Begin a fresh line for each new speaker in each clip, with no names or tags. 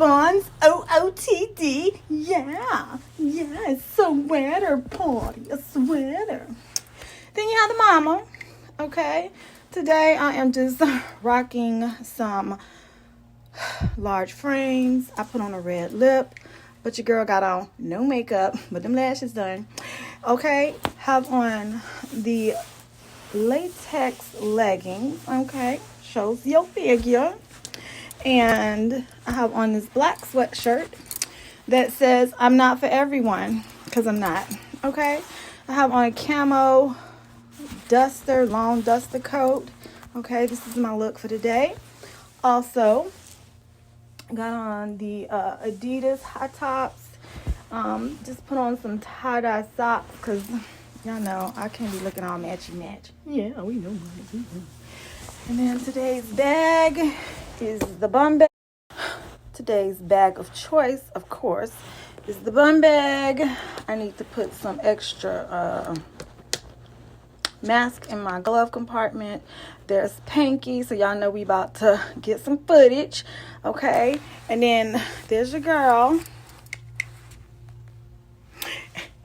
buns, OOTD. Yeah, it's a sweater party, a sweater. Then you have the mama, okay? Today I am just rocking some large frames. I put on a red lip, but your girl got on no makeup, but them lashes done. Okay, have on the latex leggings, okay? Shows your figure. And I have on this black sweatshirt that says I'm not for everyone, because I'm not, okay? I have on a camo duster, long duster coat, okay? This is my look for today. Also, got on the Adidas high tops. Just put on some tie-dye socks, because y'all know I can't be looking all matchy-match. Yeah, we know. And then today's bag is the bum bag. Today's bag of choice, of course, is the bum bag. I need to put some extra mask in my glove compartment. There's Panky, so y'all know we about to get some footage, okay? And then there's your girl.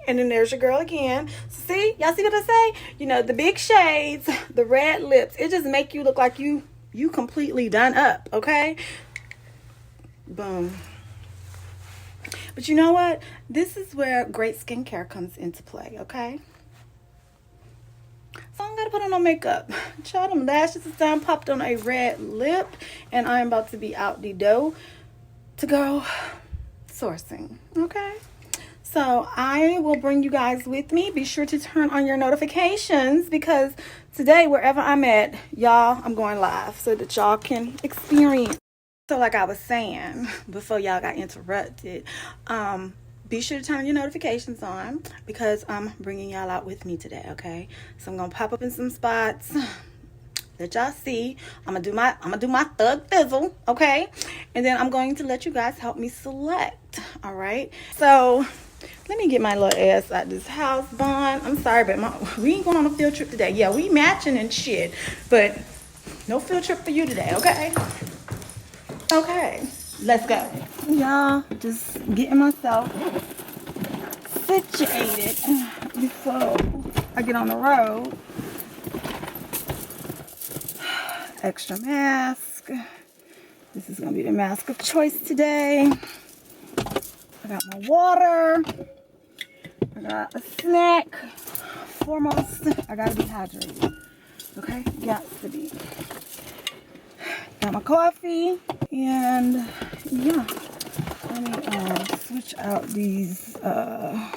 And then there's your girl again. See, y'all see what I say? You know, the big shades, the red lips, it just make you look like you completely done up, okay? Boom. But you know what? This is where great skincare comes into play, okay? So I don't gotta put on no makeup. Child, them lashes is done, popped on a red lip, and I am about to be out the door to go sourcing, okay? So I will bring you guys with me. Be sure to turn on your notifications, because today, wherever I'm at, y'all, I'm going live so that y'all can experience. So like I was saying before y'all got interrupted, be sure to turn your notifications on, because I'm bringing y'all out with me today, okay? So I'm gonna pop up in some spots that y'all see. I'm gonna do my thug fizzle, okay? And then I'm going to let you guys help me select, all right? So let me get my little ass out of this house, Bond. I'm sorry, but we ain't going on a field trip today. Yeah, we matching and shit, but no field trip for you today, okay? Okay, let's go. Y'all, just getting myself situated before I get on the road. Extra mask. This is gonna be the mask of choice today. I got my water. I got a snack. Foremost, I gotta be hydrated. Okay? Got to be. Got my coffee. And yeah. Let me switch out these I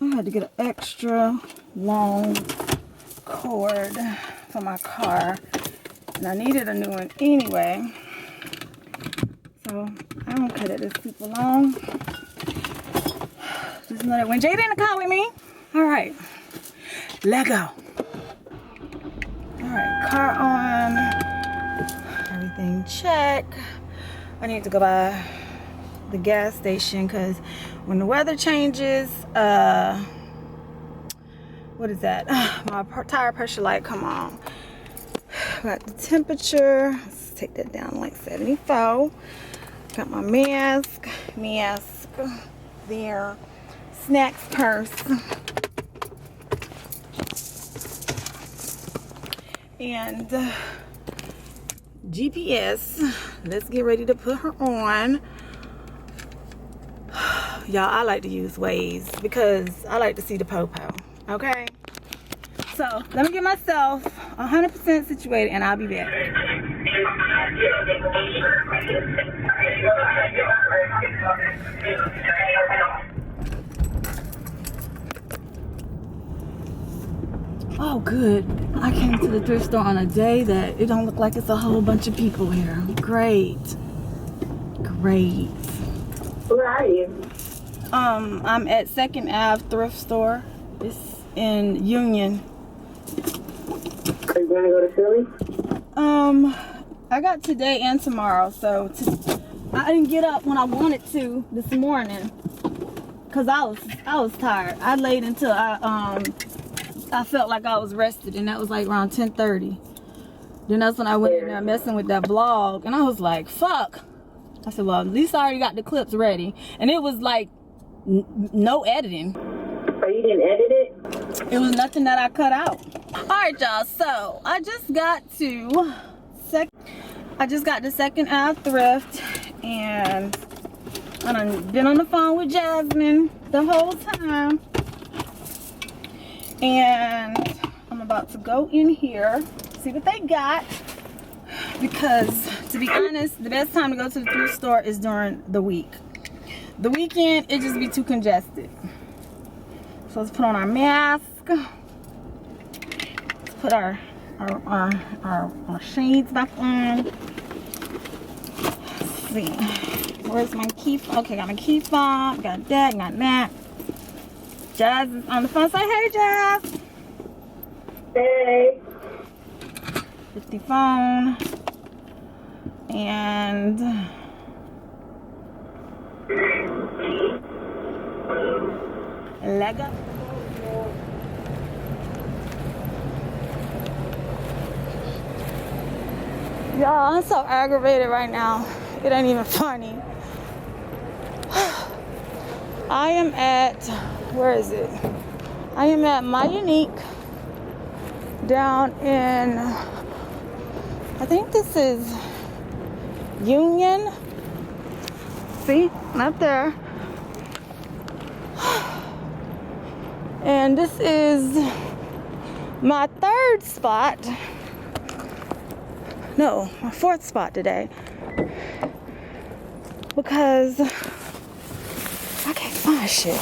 had to get an extra long cord for my car, and I needed a new one anyway, so I don't cut it. It's super long. Just know that when Jada in the car with me. All right, let go. All right, car on, everything check. I need to go by the gas station, because when the weather changes, what is that? My tire pressure light come on. Got the temperature. Let's take that down like 74. Got my mask there. Snacks purse. And GPS. Let's get ready to put her on. Y'all, I like to use Waze because I like to see the po-po. Okay, so let me get myself 100% situated, and I'll be back. Oh, good. I came to the thrift store on a day that it don't look like it's a whole bunch of people here. Great.
Where are you?
I'm at 2nd Ave thrift store. It's in Union.
Are you going to go to Philly?
I got today and tomorrow, so I didn't get up when I wanted to this morning because I was tired. I laid until I I felt like I was rested, and that was like around 10:30. Then that's when I went in there messing with that vlog, and I was like, fuck. I said, well, at least I already got the clips ready. And it was like no editing.
Oh, you didn't edit it?
It was nothing that I cut out. All right, y'all, so I just got the second out of Thrift, and I done been on the phone with Jasmine the whole time. And I'm about to go in here, see what they got. Because, to be honest, the best time to go to the thrift store is during the week. The weekend, it just be too congested. So let's put on our mask. Let's put our shades back on. Let's see. Where's my key fob? Okay, got my key fob. Got that, got that. Jazz is on the phone. Say hey, Jazz.
Hey.
With the phone. And Lego. Y'all, I'm so aggravated right now. It ain't even funny. I am at, where is it? I am at My Unique down in, I think this is Union. See, up there. And this is my third spot. No, my fourth spot today. Because I can't find shit.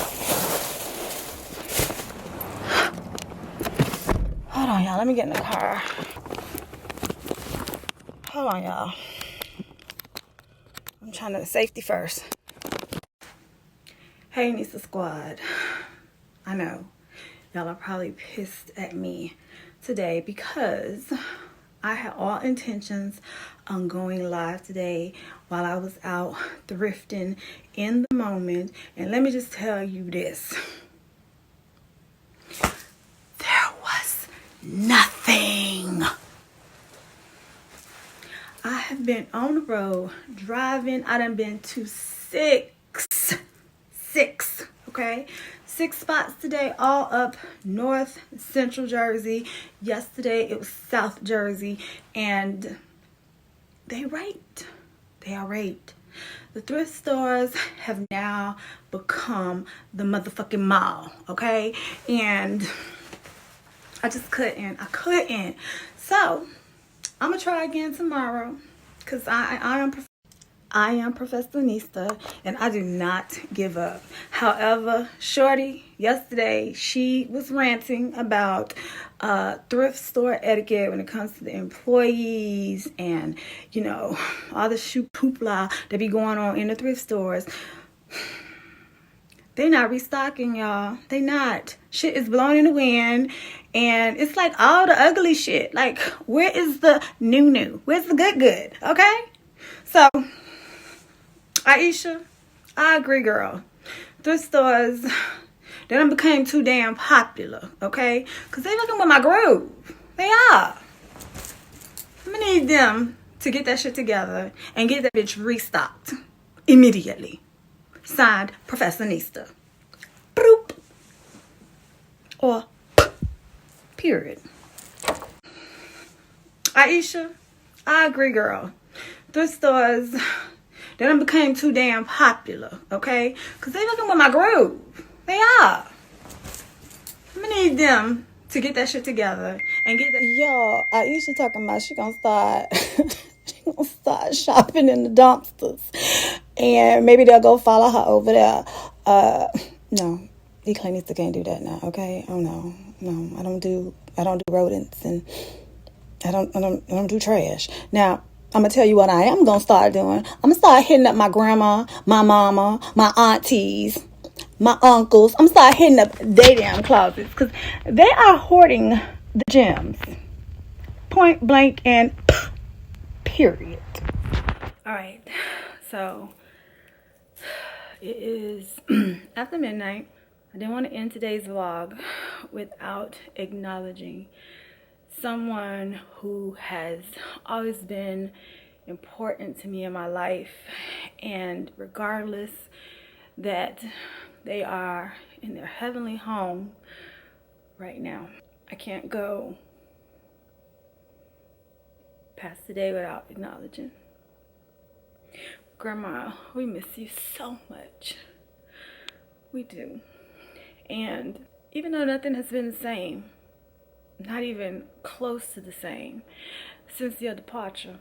Hold on, y'all. Let me get in the car. Hold on, y'all. I'm trying to safety first. Hey, Nista Squad. I know y'all are probably pissed at me today because I had all intentions on going live today while I was out thrifting in the moment. And let me just tell you this. There was nothing. I have been on the road driving. I done been to six, okay? 6 spots today, all up North Central Jersey. Yesterday it was South Jersey, and they rate. They are rate. The thrift stores have now become the motherfucking mall, okay? And I just couldn't. I couldn't. So I'm gonna try again tomorrow, because I am Professor Nista, and I do not give up. However, Shorty, yesterday, she was ranting about thrift store etiquette when it comes to the employees and, you know, all the hoopla that be going on in the thrift stores. They not restocking, y'all. They not. Shit is blowing in the wind, and it's like all the ugly shit. Like, where is the new? Where's the good? Okay? So, Aisha, I agree, girl. Thrift stores, they done became too damn popular, okay? Because they looking with my groove. They are. I'm gonna need them to get that shit together and get that bitch restocked immediately. Signed, Professor Nista. Boop. Or period. Aisha, I agree, girl. Thrift stores, they done became too damn popular, okay? Because they looking with my groove. They are. I'm gonna need them to get that shit together and get that. Yo, Aisha talking about she gonna start shopping in the dumpsters. And maybe they'll go follow her over there. No, EclecticNista can't do that now, okay? Oh no, I don't do rodents, and I don't do trash. Now, I'm gonna tell you what I am gonna start doing. I'm gonna start hitting up my grandma, my mama, my aunties, my uncles. I'm gonna start hitting up their damn closets, because they are hoarding the gems. Point blank and period. All right, so it is after midnight. I didn't want to end today's vlog without acknowledging someone who has always been important to me in my life, and regardless that they are in their heavenly home right now, I can't go past today without acknowledging. Grandma, we miss you so much. We do. And even though nothing has been the same, not even close to the same since your departure,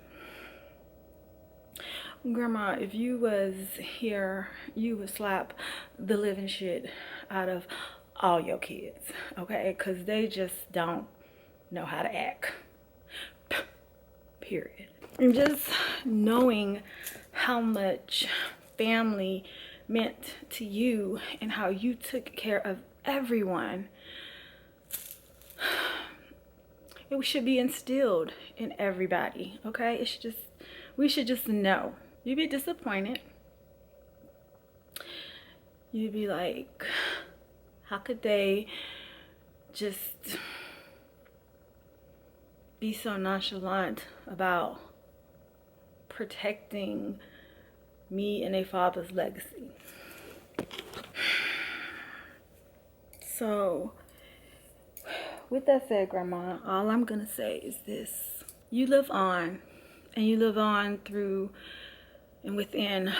Grandma, if you was here, you would slap the living shit out of all your kids, okay? Because they just don't know how to act, period. And just knowing how much family meant to you and how you took care of everyone, it should be instilled in everybody, okay? It should just, we should just know. You'd be disappointed. You'd be like, how could they just be so nonchalant about protecting me and a father's legacy? So, with that said, Grandma, all I'm gonna say is this. You live on, and you live on through and within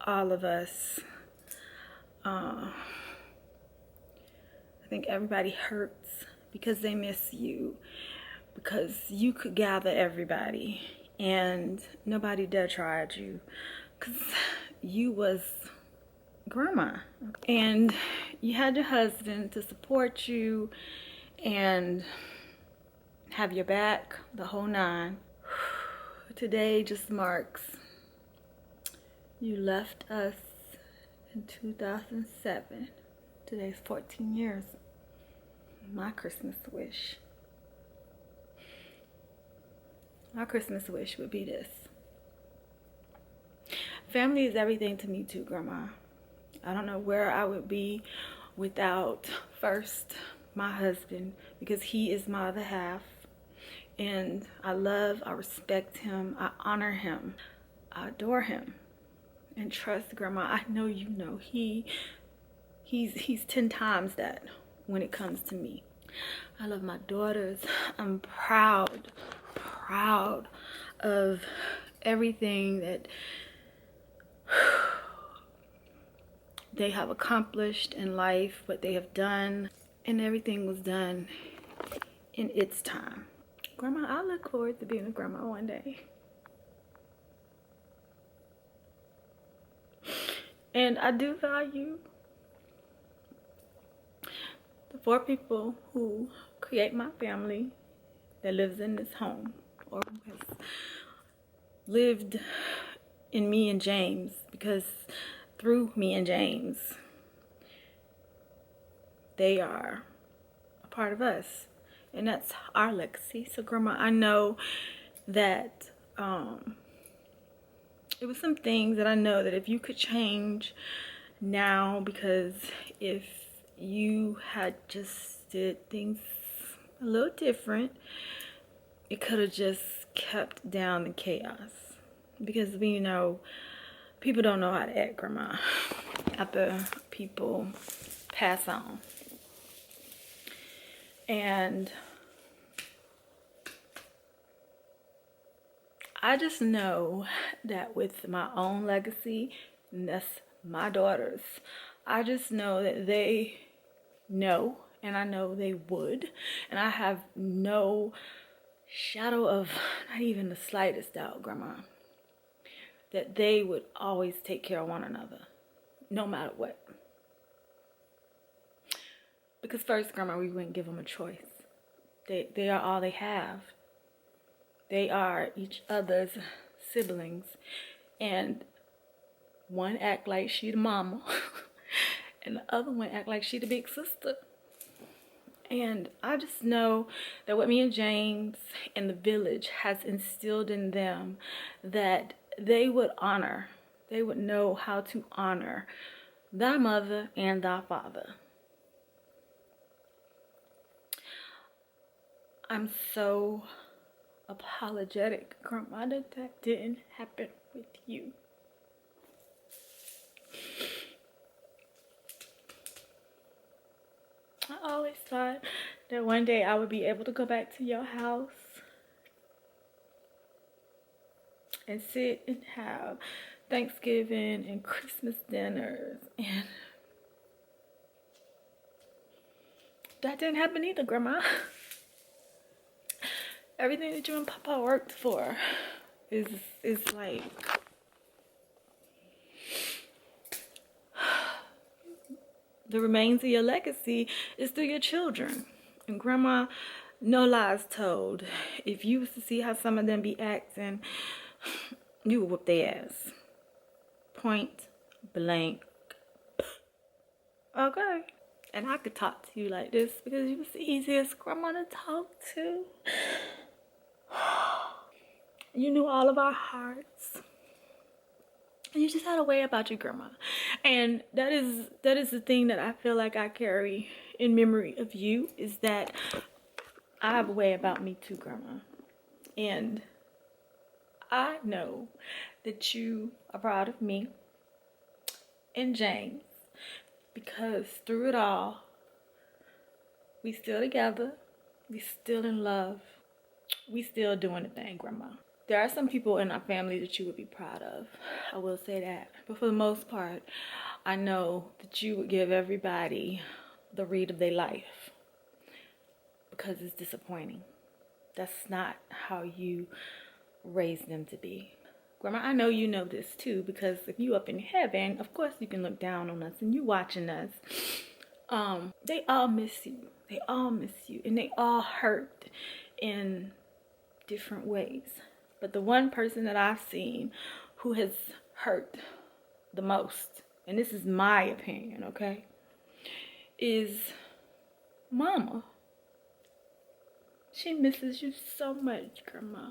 all of us. I think everybody hurts because they miss you, because you could gather everybody and nobody dare try at you, because you was Grandma, and you had your husband to support you and have your back, the whole nine. Today just marks, you left us in 2007. Today's 14 years. My Christmas wish. My Christmas wish would be this. Family is everything to me too, Grandma. I don't know where I would be without, first, my husband, because he is my other half. And I love, I respect him, I honor him, I adore him. And trust, Grandma, I know you know, he's 10 times that when it comes to me. I love my daughters. I'm proud of everything that they have accomplished in life, what they have done, and everything was done in its time. Grandma, I look forward to being a grandma one day. And I do value the 4 people who create my family that lives in this home, or who has lived in me and James, because through me and James, they are a part of us, and that's our legacy. So Grandma, I know that it was some things that I know that if you could change now, because if you had just did things a little different, it could have just kept down the chaos. Because we know people don't know how to act, Grandma, after people pass on. And I just know that with my own legacy, and that's my daughters, I just know that they know, and I know they would, and I have no shadow of, not even the slightest doubt, Grandma, that they would always take care of one another, no matter what. Because first, Grandma, we wouldn't give them a choice. They are all they have. They are each other's siblings, and one act like she the mama and the other one act like she the big sister. And I just know that what me and James and the village has instilled in them, that they would know how to honor thy mother and thy father. I'm so apologetic, Grandma, that didn't happen with you. I always thought that one day I would be able to go back to your house and sit and have Thanksgiving and Christmas dinners, and that didn't happen either, Grandma. Everything that you and Papa worked for is like the remains of your legacy is through your children. And Grandma, no lies told. If you was to see how some of them be acting, you would whoop their ass. Point blank. Okay. And I could talk to you like this because you was the easiest Grandma to talk to. You knew all of our hearts. And you just had a way about you, Grandma. And that is the thing that I feel like I carry in memory of you, is that I have a way about me too, Grandma. And I know that you are proud of me and James, because through it all, we still together, we still in love, we still doing the thing, Grandma. There are some people in our family that you would be proud of, I will say that. But for the most part, I know that you would give everybody the read of their life, because it's disappointing. That's not how you raise them to be. Grandma, I know you know this too, because if you up in heaven, of course you can look down on us and you watching us. They all miss you. They all miss you, and they all hurt in different ways. But the one person that I've seen who has hurt the most, and this is my opinion, okay, is Mama. She misses you so much, Grandma.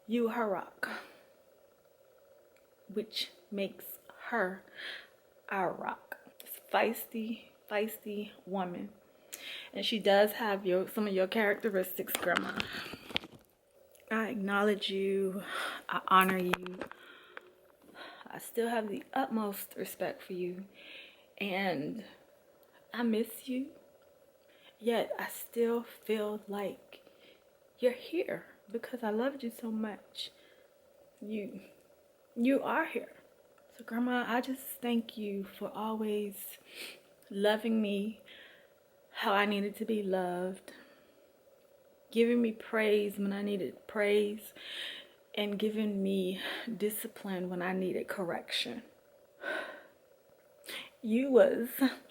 You her rock, which makes her our rock. It's feisty woman, and she does have some of your characteristics, Grandma. I acknowledge you. I honor you. I still have the utmost respect for you, and I miss you. Yet I still feel like you're here because I loved you so much. You are here. So Grandma, I just thank you for always loving me how I needed to be loved, giving me praise when I needed praise, and giving me discipline when I needed correction. You was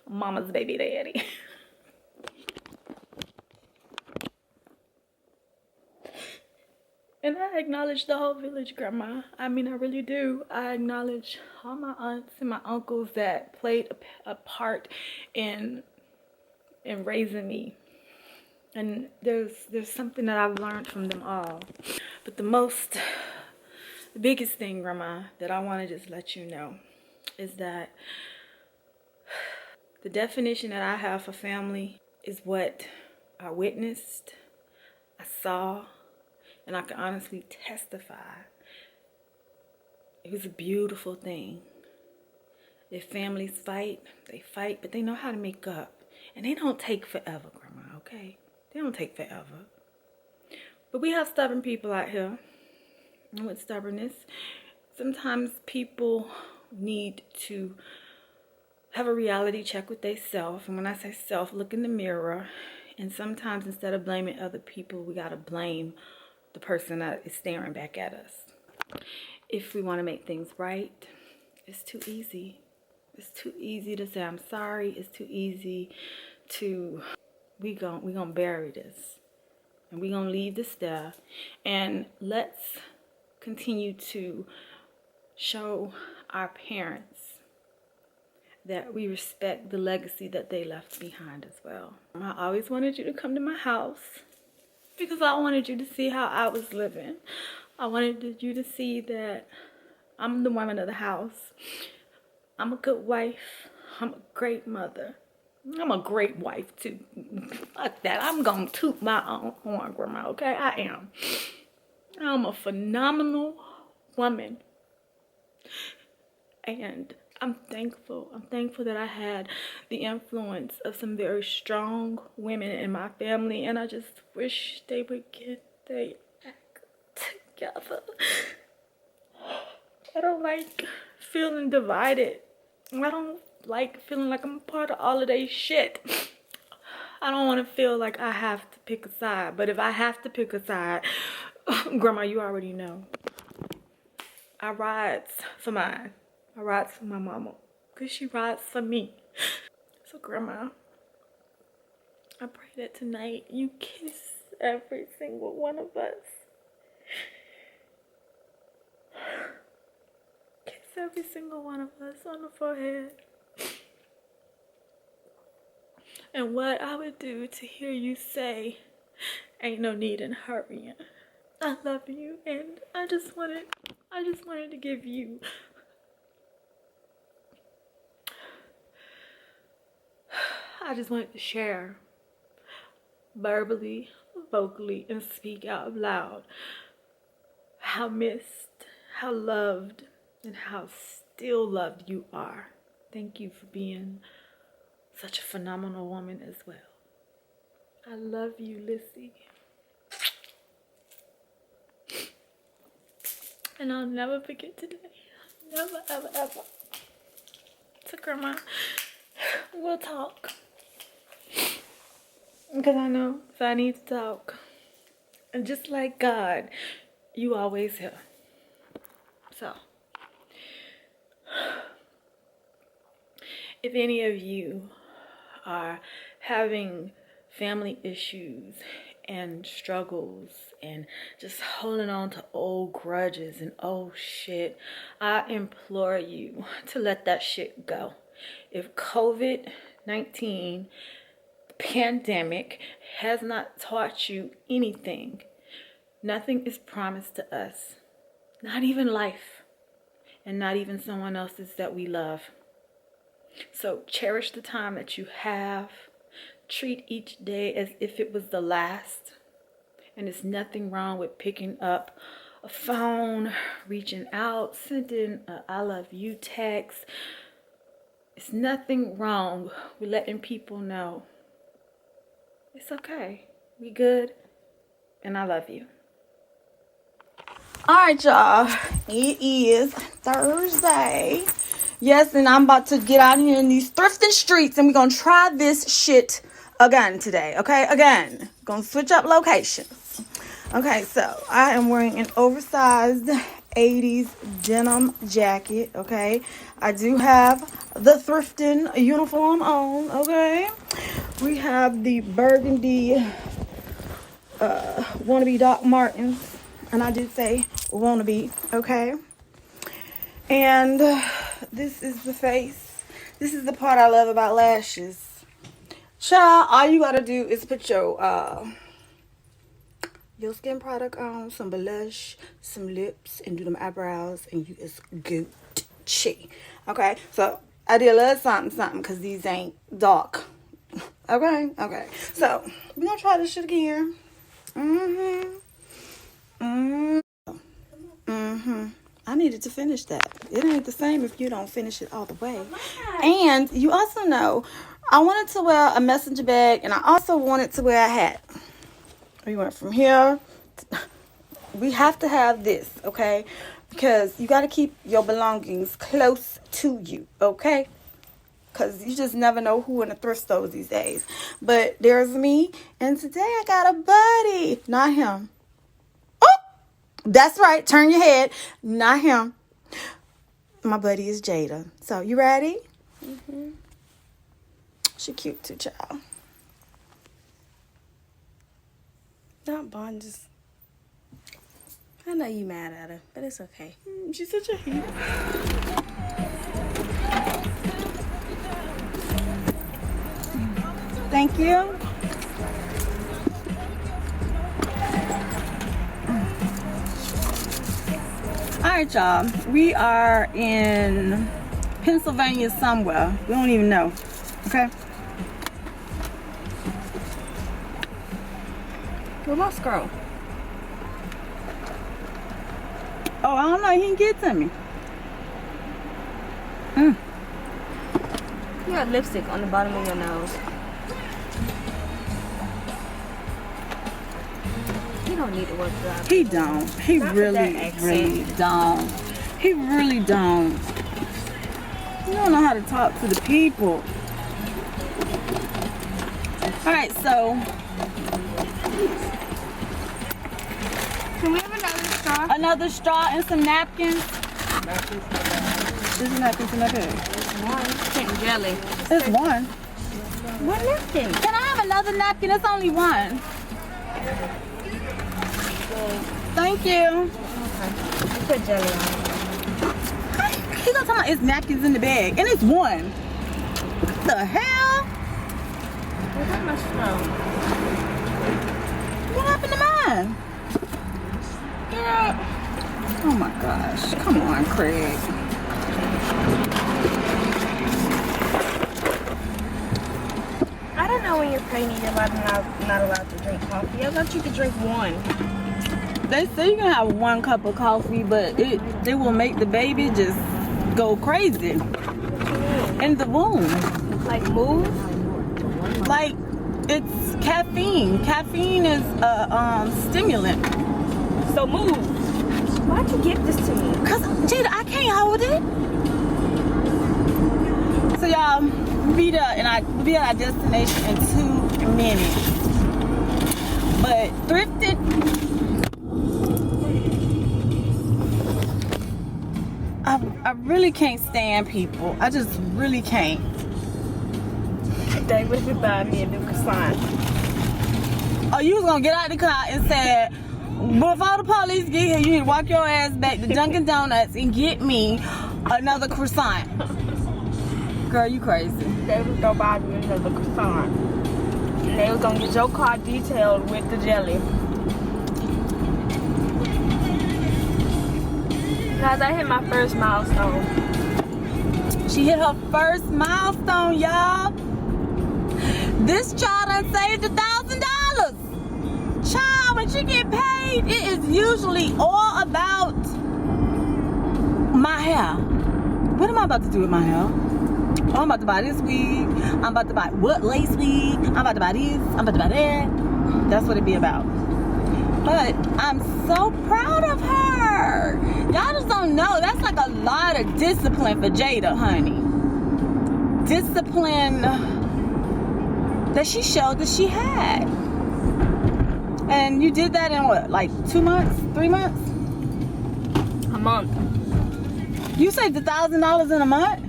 Mama's baby daddy. And I acknowledge the whole village, Grandma. I mean, I really do. I acknowledge all my aunts and my uncles that played a part in raising me. And there's something that I've learned from them all. But the biggest thing, Grandma, that I want to just let you know is that the definition that I have for family is what I witnessed, I saw, and I can honestly testify. It was a beautiful thing. If families fight, they fight, but they know how to make up. And they don't take forever, Grandma, okay? They don't take forever. But we have stubborn people out here. And with stubbornness, sometimes people need to have a reality check with themselves. And when I say self, look in the mirror. And sometimes instead of blaming other people, we got to blame the person that is staring back at us. If we want to make things right, it's too easy. It's too easy to say I'm sorry. It's too easy to we gonna bury this, and we gonna leave this there, and let's continue to show our parents that we respect the legacy that they left behind as well. I always wanted you to come to my house because I wanted you to see how I was living. I wanted you to see that I'm the woman of the house. I'm a good wife. I'm a great mother. I'm a great wife too. Fuck that. I'm gonna toot my own horn, Grandma, okay? I am. I'm a phenomenal woman. And I'm thankful. I'm thankful that I had the influence of some very strong women in my family. And I just wish they would get their act together. I don't like feeling divided. I don't like feeling like I'm a part of all of their shit. I don't want to feel like I have to pick a side. But if I have to pick a side, Grandma, you already know. I rides for mine. I rides for my mama. Because she rides for me. So, Grandma, I pray that tonight you kiss every single one of us. Kiss every single one of us on the forehead. And what I would do to hear you say, ain't no need in hurrying. I love you, and I just wanted to give you I just wanted to share verbally, vocally, and speak out loud how missed, how loved, and how still loved you are. Thank you for being such a phenomenal woman as well. I love you, Lissy. And I'll never forget today. Never, ever, ever. So, Grandma, we'll talk. Because I know if I need to talk. And just like God, you always here. So, if any of you are having family issues and struggles and just holding on to old grudges and old shit, I implore you to let that shit go. If COVID-19 pandemic has not taught you anything, nothing is promised to us, not even life, and not even someone else's that we love. So cherish the time that you have. Treat each day as if it was the last. And there's nothing wrong with picking up a phone, reaching out, sending a I love you text. It's nothing wrong with letting people know it's okay. We good. And I love you. All right, y'all. It is Thursday. Yes, and I'm about to get out here in these thrifting streets, and we're going to try this shit again today, okay? Again. Going to switch up locations. Okay, so I am wearing an oversized 80s denim jacket, okay? I do have the thrifting uniform on, okay? We have the burgundy wannabe Doc Martens, and I did say wannabe, okay? And this is the face. This is the part I love about lashes. Child, all you gotta do is put your skin product on, some blush, some lips, and do them eyebrows, and you is Gucci. Okay, so I did a little something because these ain't dark. Okay. So we're gonna try this shit again. I needed to finish that. It ain't the same if you don't finish it all the way. And you also know, I wanted to wear a messenger bag, and I also wanted to wear a hat. We went from here. We have to have this, okay? Because you got to keep your belongings close to you, okay? Because you just never know who in the thrift stores these days. But there's me, and today I got a buddy. Not him. That's right. Turn your head. Not him. My buddy is Jada. So, you ready? She cute too, child.
Not Bond, just... I know you mad at her, but it's okay.
She's such a hero. Thank you. All Alright, y'all. We are in Pennsylvania somewhere. We don't even know. Okay?
Where my scroll?
Oh, I don't know. He didn't get to me.
You got lipstick on the bottom of your nose. He don't need to work job.
He don't. He
Not with that
really,
accent.
really don't. He really don't. You don't know how to talk to the people. Alright, so
Can we have another straw?
another straw and some napkins. There's napkins in that bag.
One. Chicken jelly.
There's one.
One napkin.
Can I have another napkin? It's only one. Thank you.
Okay. Put jelly on it.
He's gonna tell me it's napkins in the bag, and it's one. What the hell?
Where's my straw?
What happened to mine? Yeah. Oh my gosh. Come on, Craig.
I don't know when you're pregnant you're not allowed to drink coffee. I thought you could drink one.
They say you can have one cup of coffee, but it will make the baby just go crazy in the womb.
Like move?
Like it's caffeine. Caffeine is a stimulant.
So move. Why'd you give this to me?
Cause Jada, I can't hold it. So y'all, we'll be at our destination in 2 minutes. But thrifted. I really can't stand people. I just really can't.
They would have buy me a new croissant.
Oh, you was gonna get out the car and say, before the police get here, you need to walk your ass back to Dunkin' Donuts and get me another croissant. Girl, you crazy.
They was gonna buy me another croissant. And they was gonna get your car detailed with the jelly. Guys, I hit my first milestone.
She hit her first milestone, y'all. This child done saved $1,000. Child, when she get paid, it is usually all about my hair. What am I about to do with my hair? Oh, I'm about to buy this wig. I'm about to buy what lace wig? I'm about to buy this. I'm about to buy that. That's what it be about. But I'm so proud of her. Y'all just don't know. That's like a lot of discipline for Jada, honey. Discipline that she showed that she had. And you did that in what, like 2 months, 3 months?
A month.
You saved $1,000 in a month?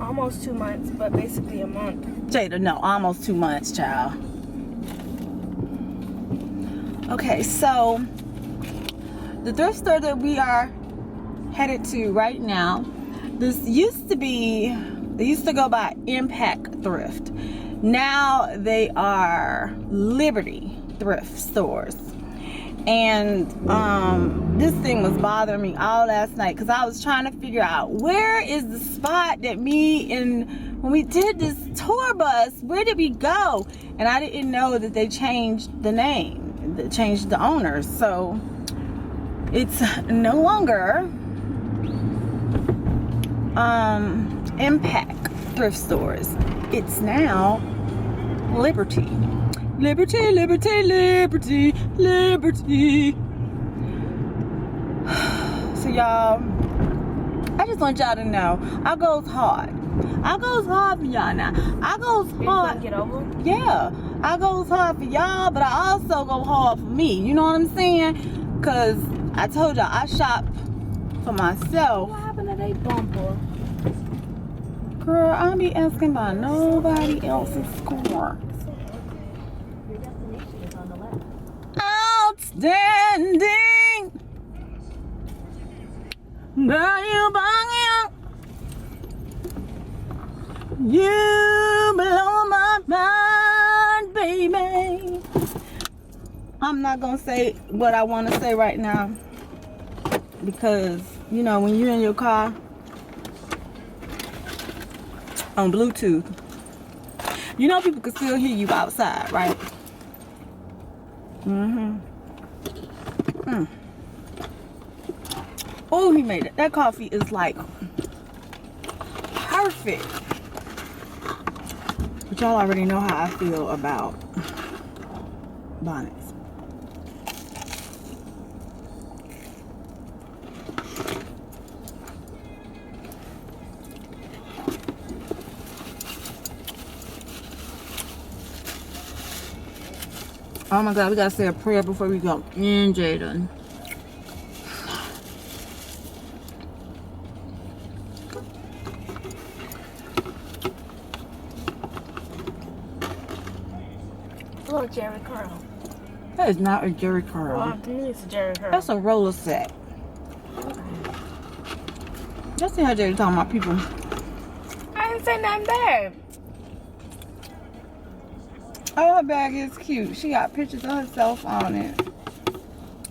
Almost 2 months, but basically a month.
Jada, no, almost 2 months, child. Okay, so the thrift store that we are headed to right now, this used to be, they used to go by Impact Thrift. Now they are Liberty Thrift stores. And this thing was bothering me all last night because I was trying to figure out where is the spot that when we did this tour bus, where did we go? And I didn't know that they changed the name, they changed the owners. So it's no longer Impact Thrift Stores. It's now Liberty. Liberty, liberty, liberty, liberty. So y'all, I just want y'all to know, I goes hard. I goes hard for y'all now. I goes hard.
Get over?
Yeah, I goes hard for y'all, but I also go hard for me. You know what I'm saying? Cause I told y'all I shop for myself.
What happened to they bumper?
Girl, I don't be asking about nobody else's score. Outstanding. Girl, you banging. You blow my mind, baby. I'm not gonna say what I want to say right now because you know, when you're in your car on Bluetooth, you know people can still hear you outside, right? Oh, he made it. That coffee is like perfect. But y'all already know how I feel about bonnets. Oh my God, we gotta say a prayer before we go in, Jada.
Little Jerry curl.
That is not a Jerry curl.
Well, to me it's a Jerry curl.
That's a roller set. Let's see how Jada talking about people.
I didn't say nothing bad.
Oh, her bag is cute. She got pictures of herself on it.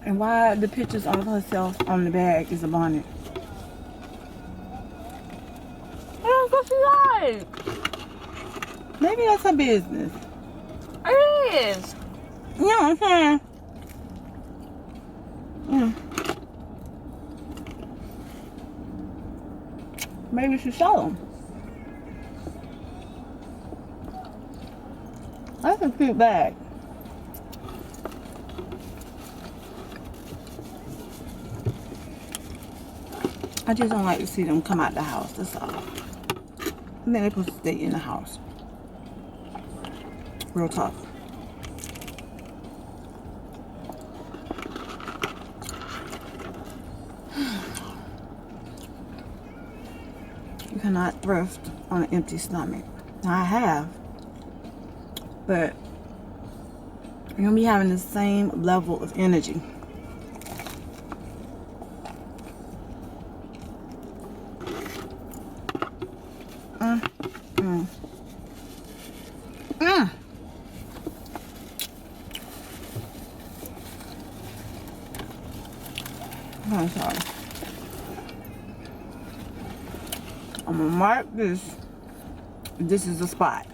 And why the pictures of herself on the bag is a bonnet?
That's what she like.
Maybe that's her business.
It is.
You know what I'm saying? Maybe she show them. That's a cute bag. I just don't like to see them come out the house, that's all. And then they're supposed to stay in the house. Real talk. You cannot thrift on an empty stomach. Now I have. But you're gonna be having the same level of energy. I'm sorry. I'm gonna mark this. This is the spot.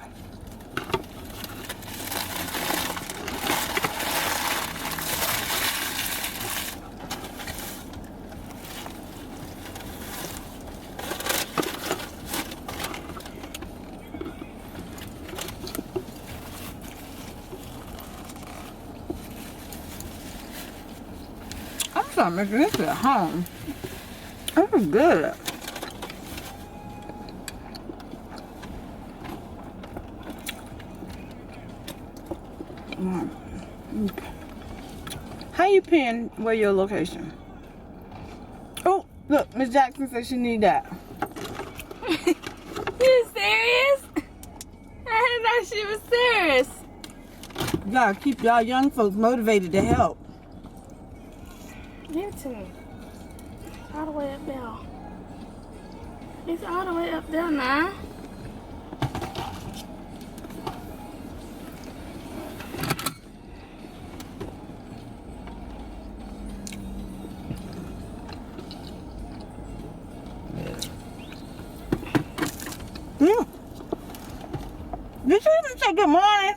I'm trying to make this at home. This is good. How you pin where your location? Oh, look, Miss Jackson said she need that.
You serious? I didn't know she was serious.
You gotta keep y'all young folks motivated to help.
Give it to me. It's all the way up there. It's all the way up there now.
Did you even say good morning?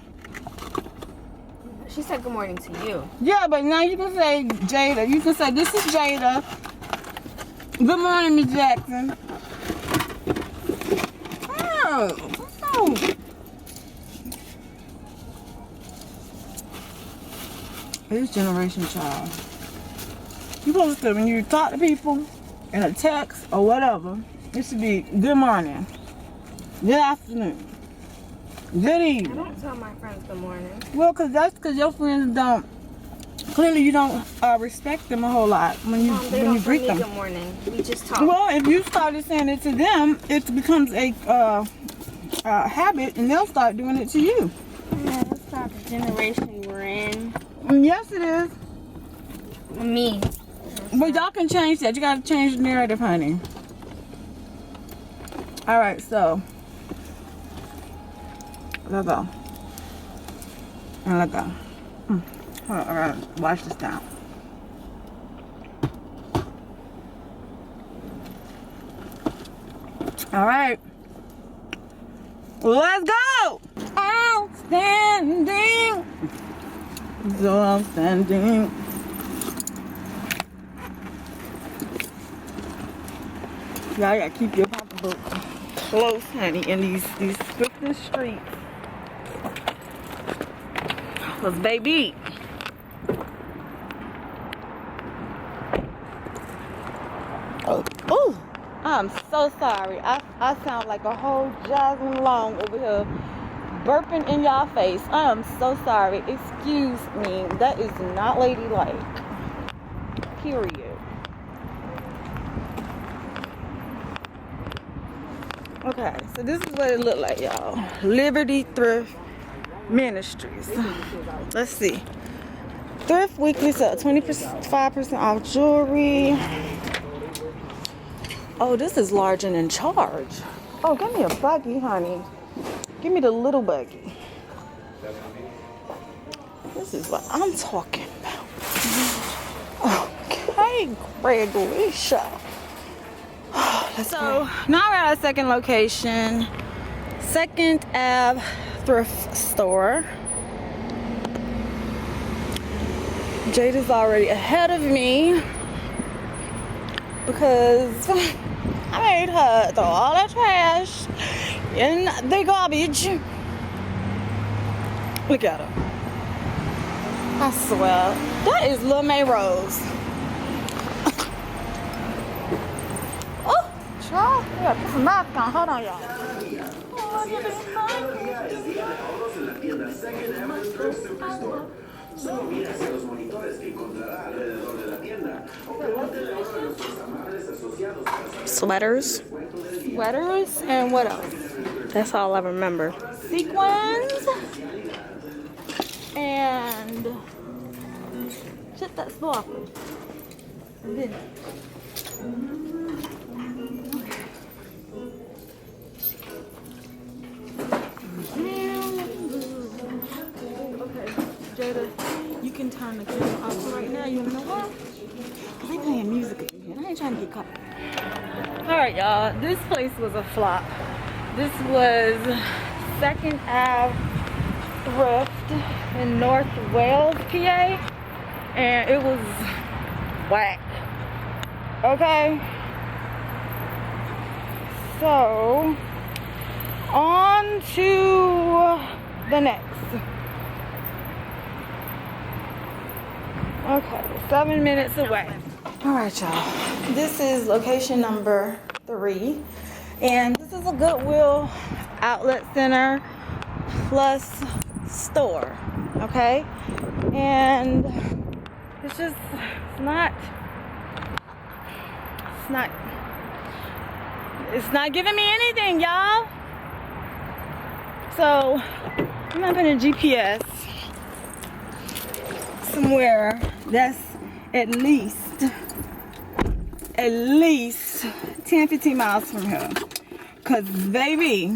She said good morning to you.
Yeah, but now you can say Jada. You can say, this is Jada. Good morning, Miss Jackson. Oh. This generation, child. You supposed to, when you talk to people in a text or whatever, it should be good morning, good afternoon, good evening.
I don't tell my friends good morning.
Well, that's because your friends don't. Clearly, you don't respect them a whole lot when you
They
when
don't
you greet
tell me
them.
good morning. We just talk.
Well, if you started saying it to them, it becomes a habit, and they'll start doing it to you.
Yeah, that's not the generation we're in.
Yes, it is.
Me.
But y'all can change that. You got to change the narrative, honey. All right, so let go. And let go. Hold on, I gotta wash this down. All right. Let's go. Outstanding. So outstanding. Y'all gotta keep your pocketbook close, honey, in these swiftest streets. Cause baby, oh, I'm so sorry. I sound like a whole Jasmine Long over here burping in y'all face. I am so sorry. Excuse me. That is not ladylike. Period. Okay, so this is what it looked like, y'all. Liberty Thrift Ministries. Let's see. Thrift weekly sale, 25% off jewelry. Oh, this is large and in charge. Oh, give me a buggy, honey. Give me the little buggy. This is what I'm talking about. Okay, Gregorisha. So now we're at our second location, 2nd Ave thrift store. Jade is already ahead of me because I made her throw all that trash in the garbage. Look at her. I swear, that is Lil May Rose. Y'all, we gotta put some mask on. Hold on, y'all. Sweaters, and what else? That's all I remember. Sequins and shit that's sparkling. Okay, Jada, you can turn the camera off right now. You wanna know why? Cause they playing music in here. I ain't trying to get caught. Alright, y'all. This place was a flop. This was 2nd Ave Thrift in North Wales, PA. And it was whack. Okay? So, on to the next. Okay, 7 minutes away. All right, y'all. This is location number 3. And this is a Goodwill outlet center plus store, okay? And it's not giving me anything, y'all. So I'm not gonna GPS somewhere that's at least 10-15 miles from here. Cause baby,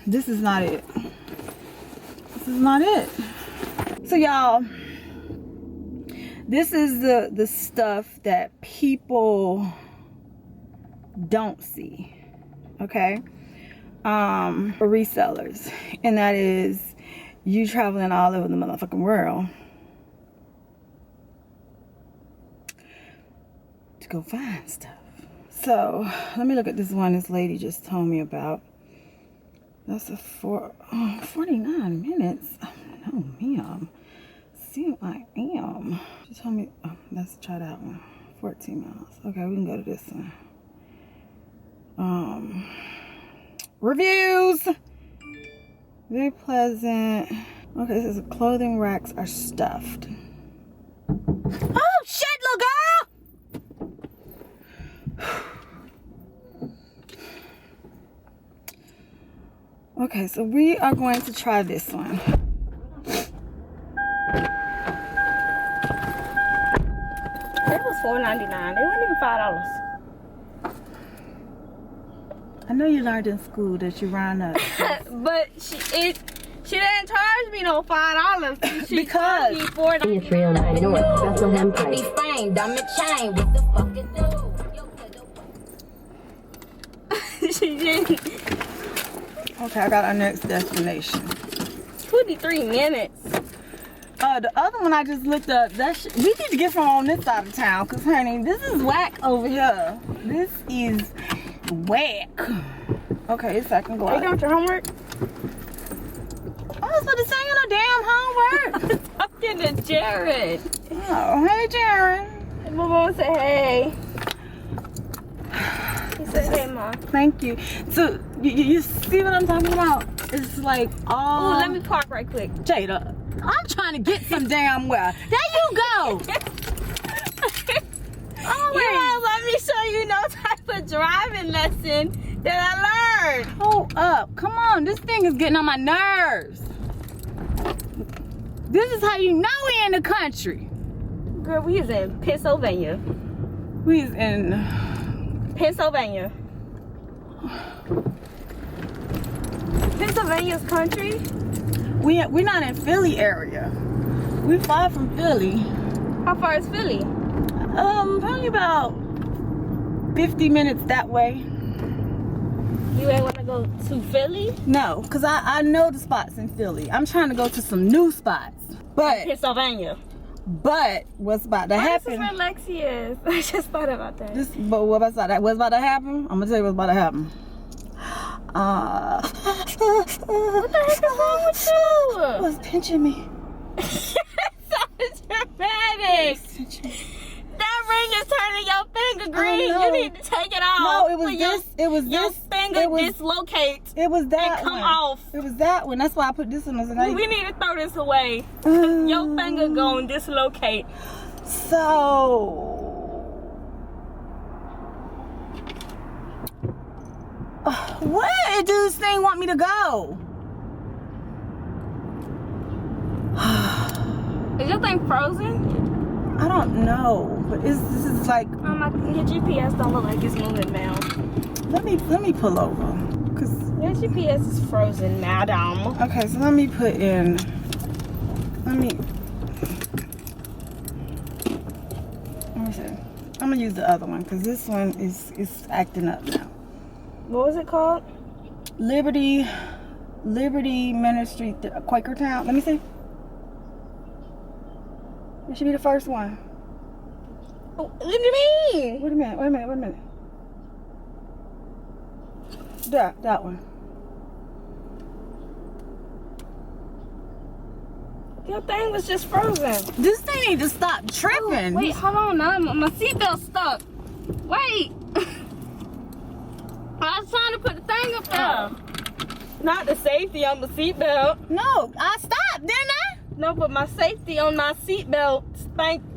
this is not it. This is not it. So y'all, this is the stuff that people don't see, okay? For resellers, and that is you traveling all over the motherfucking world to go find stuff. So let me look at this one this lady just told me about. That's a 49 minutes. Oh, no, ma'am. See, I am. She told me, oh, let's try that one. 14 miles. Okay, we can go to this one. Reviews. Very pleasant. Okay, this is clothing racks are stuffed. Oh shit, little girl! Okay, so we are going to try this one.
It was $4.99. They weren't even $5.
I know you learned in school that you round up.
But she didn't charge me no $5. She
Because
charged me $4.99.
It's real nice. North Bethlehem Pike.
Diamond chain, what the fuck it do? She didn't.
Okay, I got our next destination.
23 minutes.
The other one I just looked up, we need to get from on this side of town, cause honey, this is whack over here. This is whack. Okay, it's second go
Are you
out.
done with your homework?
I was about to say no damn homework.
Talking to Jared.
Oh, hey Jared.
Mama said hey. He said hey, Mom.
Thank you. So you see what I'm talking about? It's like all.
Ooh, let me park right quick.
Jada, I'm trying to get some damn well. There you go. Oh,
You won't let me show you no type of driving lesson that I learned.
Hold up. Come on. This thing is getting on my nerves. This is how you know we in the country.
Girl, we is in Pennsylvania.
We is in
Pennsylvania. Pennsylvania's country?
we're not in Philly area. We far from Philly.
How far is Philly?
Probably about 50 minutes that way.
You ain't wanna go to Philly?
No, because I know the spots in Philly. I'm trying to go to some new spots. But
Pennsylvania.
what's about to
This is
happen?
where Lexi is. I just thought about that.
But what's about to happen? I'm gonna tell you what's about to happen.
What the heck is wrong with you?
What's pinching me?
So dramatic. That ring is turning your finger green.
know.
You need to take it off.
No, it was
When
this. It was
your
this.
finger
It was.
dislocates.
It was that
and come
one.
off.
It was that one. That's why I put this one as an
We need to throw this away. Your finger gonna dislocate.
So. Where does this thing want me to go?
Is your thing frozen?
I don't know, but this is like.
Your GPS don't look like it's moving now.
Let me pull over, cause.
Your GPS is frozen, madam.
Okay, so let me put in. Let me see. I'm gonna use the other one because this one is acting up now.
What was it called?
Liberty Ministry, Quakertown. Let me see. It should be the first one.
Oh, what do you mean?
Wait a minute. That one.
Your thing was just frozen.
This thing need to stop tripping.
Wait, hold on. Now my seatbelt's stuck. Wait. I was trying to put the thing up there. Not the safety on the seatbelt.
No, I stopped, didn't I?
No, but my safety on my seatbelt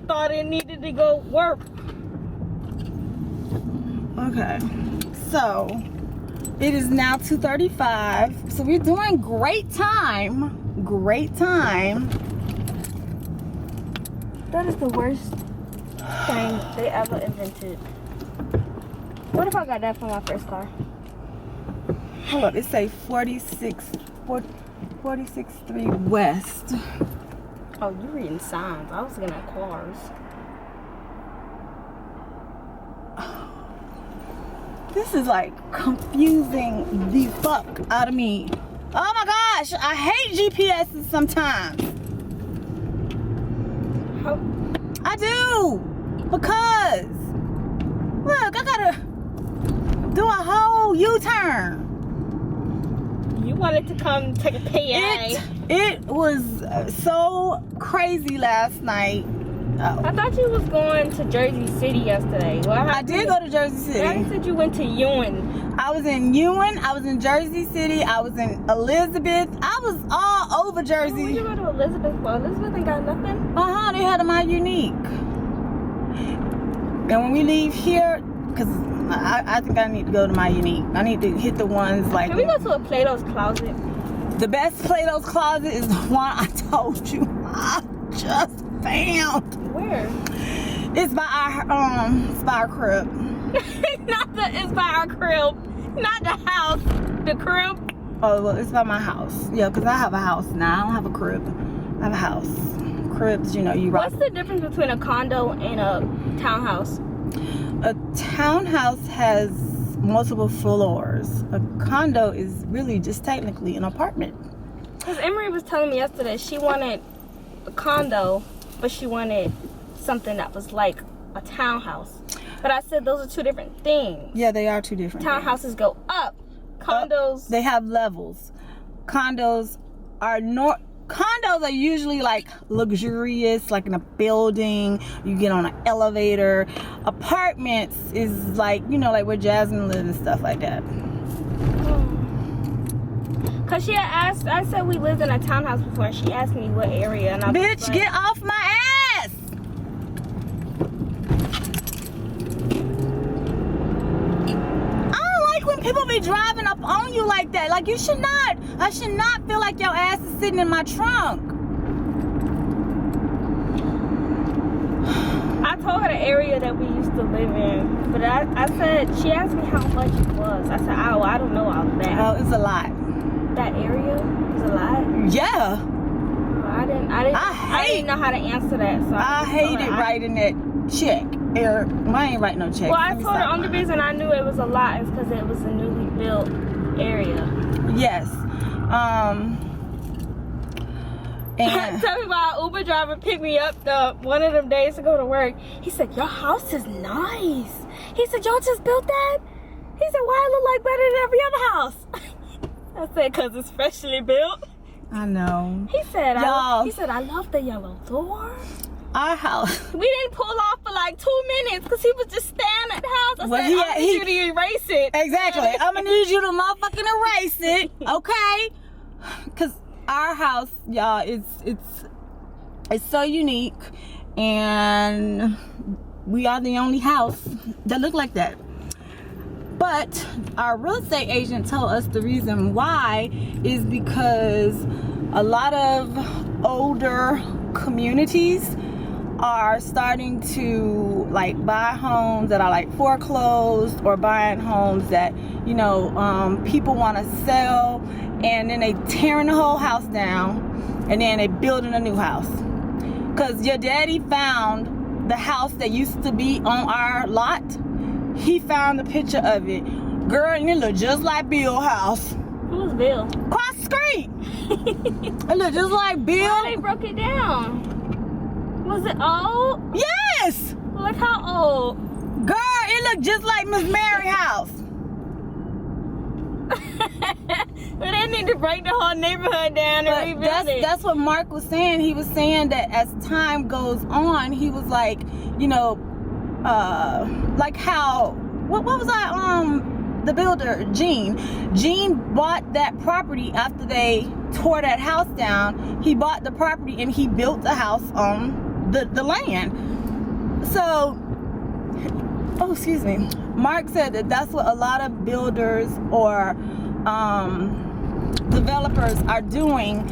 thought it needed to go work.
Okay, so it is now 2:35. So we're doing great time.
That is the worst thing they ever invented. What if I got that for my first car?
Hold up, it say 46.3 West.
Oh, you reading signs. I was looking at cars.
This is like confusing the fuck out of me. Oh my gosh, I hate GPSs sometimes.
How?
I do, because look, I gotta do a whole U-turn.
You wanted to come take a PA.
It was so crazy last night.
I thought you was going to Jersey City yesterday.
I did go to Jersey City.
Daddy said you went to Ewan.
I was in Ewan, I was in Jersey City, I was in Elizabeth. I was all over
When
Jersey.
you go to Elizabeth? Well, Elizabeth ain't got nothing.
They had a My Unique. And when we leave here, because I think I need to go to My Unique. I need to hit the ones like...
Can we go to a Plato's Closet?
The best Plato's Closet is the one I told you I just found.
Where?
It's by our crib.
It's by our crib. Not the house. The crib.
Oh, well, it's by my house. Yeah, because I have a house now. I don't have a crib. I have a house. Cribs, you rock.
What's the difference between a condo and a townhouse?
A townhouse has multiple floors. A condo is really just technically an apartment.
Because Emery was telling me yesterday she wanted a condo, but she wanted something that was like a townhouse. But I said those are two different things.
Yeah, they are two different
Townhouses
things.
go up. Condos,
they have levels. Condos are usually like luxurious, like in a building. You get on an elevator. Apartments is like, you know, like where Jasmine lives and stuff like that.
Cause she had asked, I said we lived in a townhouse before, and she asked me what area, and I was
Bitch,
like,
get off my ass! I don't like when people be driving up on you like that. Like, you should not. I should not feel like your ass is sitting in my trunk.
I told her the area that we used to live in, but I said, she asked me how much it was. I said, oh, I don't know all of that.
Oh, it's a lot.
That area is a lot.
Yeah.
I didn't know how to answer that. So
I hated writing that check. I ain't writing no check.
Well, I told her only reason I knew it was a lot is because it was a newly built area.
Yes. And
Tell me why an Uber driver picked me up one of them days to go to work. He said, your house is nice. He said, y'all just built that? He said, why it look like better than every other house? I said, because it's freshly built.
I know.
He said,
Y'all,
I love the yellow door.
Our house.
We didn't pull off for like 2 minutes because he was just standing at the house. I
Well,
said, I need you to erase it.
Exactly. I'm going to need you to motherfucking erase it. Okay? Because our house, y'all, it's so unique. And we are the only house that look like that. But our real estate agent told us the reason why is because a lot of older communities are starting to like buy homes that are like foreclosed, or buying homes that, you know, people want to sell, and then they tearing the whole house down and then they building a new house. Because your daddy found the house that used to be on our lot. He found a picture of it. Girl, and it looked just like Bill's house.
Who's Bill?
Cross the street. It looked just like Bill.
Oh, they broke it down. Was it old?
Yes.
Like how old?
Girl, it looked just like Miss Mary's house.
Well, they need to break the whole neighborhood down and rebuild it.
That's what Mark was saying. He was saying that as time goes on, he was like, you know, like how, what was that, the builder, Gene bought that property after they tore that house down. He bought the property and he built a house on the land. So, oh, excuse me. Mark said that that's what a lot of builders or developers are doing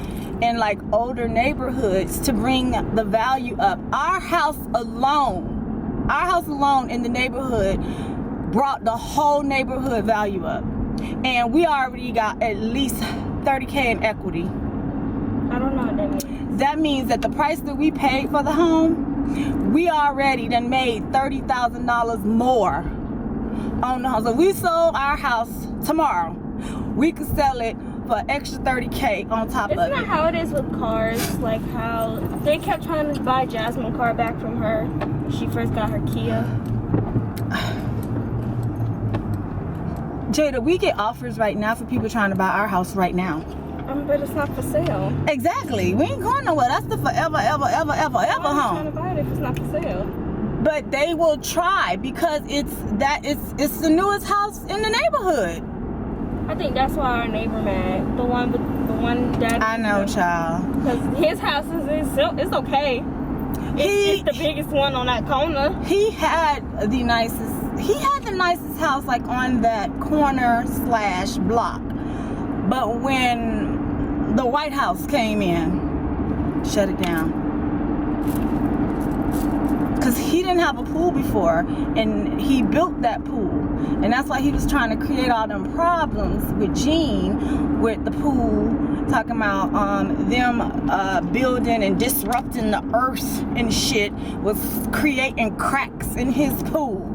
in like older neighborhoods to bring the value up. Our house alone in the neighborhood brought the whole neighborhood value up, and we already got at least $30K in equity.
I don't know what that means.
That means that the price that we paid for the home, we already done made $30,000 more on the house. If we sold our house tomorrow, we could sell it for extra $30K on top of it.
Isn't that how it is with cars? Like how they kept trying to buy Jasmine car back from her when she first got her Kia.
Jada, we get offers right now for people trying to buy our house right now.
But it's not for sale.
Exactly. We ain't going nowhere. That's the forever, ever, ever, ever, ever
Why are you
home.
trying to buy it if it's not for sale?
But they will try because it's the newest house in the neighborhood.
I think that's why our neighbor mad. The one that
I know, child.
Because his house it's okay. It's the biggest one on that corner.
He had the nicest house like on that corner / block. But when the White House came in, shut it down. Because he didn't have a pool before, and he built that pool. And that's why he was trying to create all them problems with Gene, with the pool, talking about them building and disrupting the earth and shit, was creating cracks in his pool.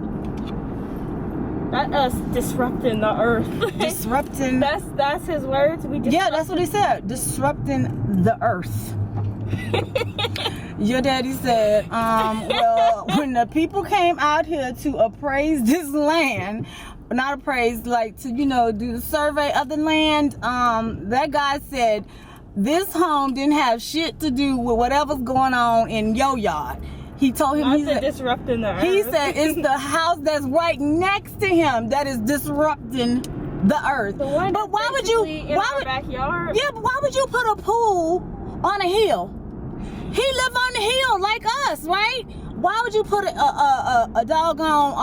That us disrupting the earth.
Disrupting.
That's his words.
Yeah, that's what he said. Disrupting the earth. Your daddy said, well, when the people came out here to appraise this land, not appraise, like to, you know, do the survey of the land, that guy said this home didn't have shit to do with whatever's going on in your yard. He told him, he said,
disrupting the earth.
He said it's the house that's right next to him that is disrupting the earth. But why would you? Why would
backyard?
Yeah, but why would you put a pool on a hill? He live on the hill like us, right? Why would you put a doggone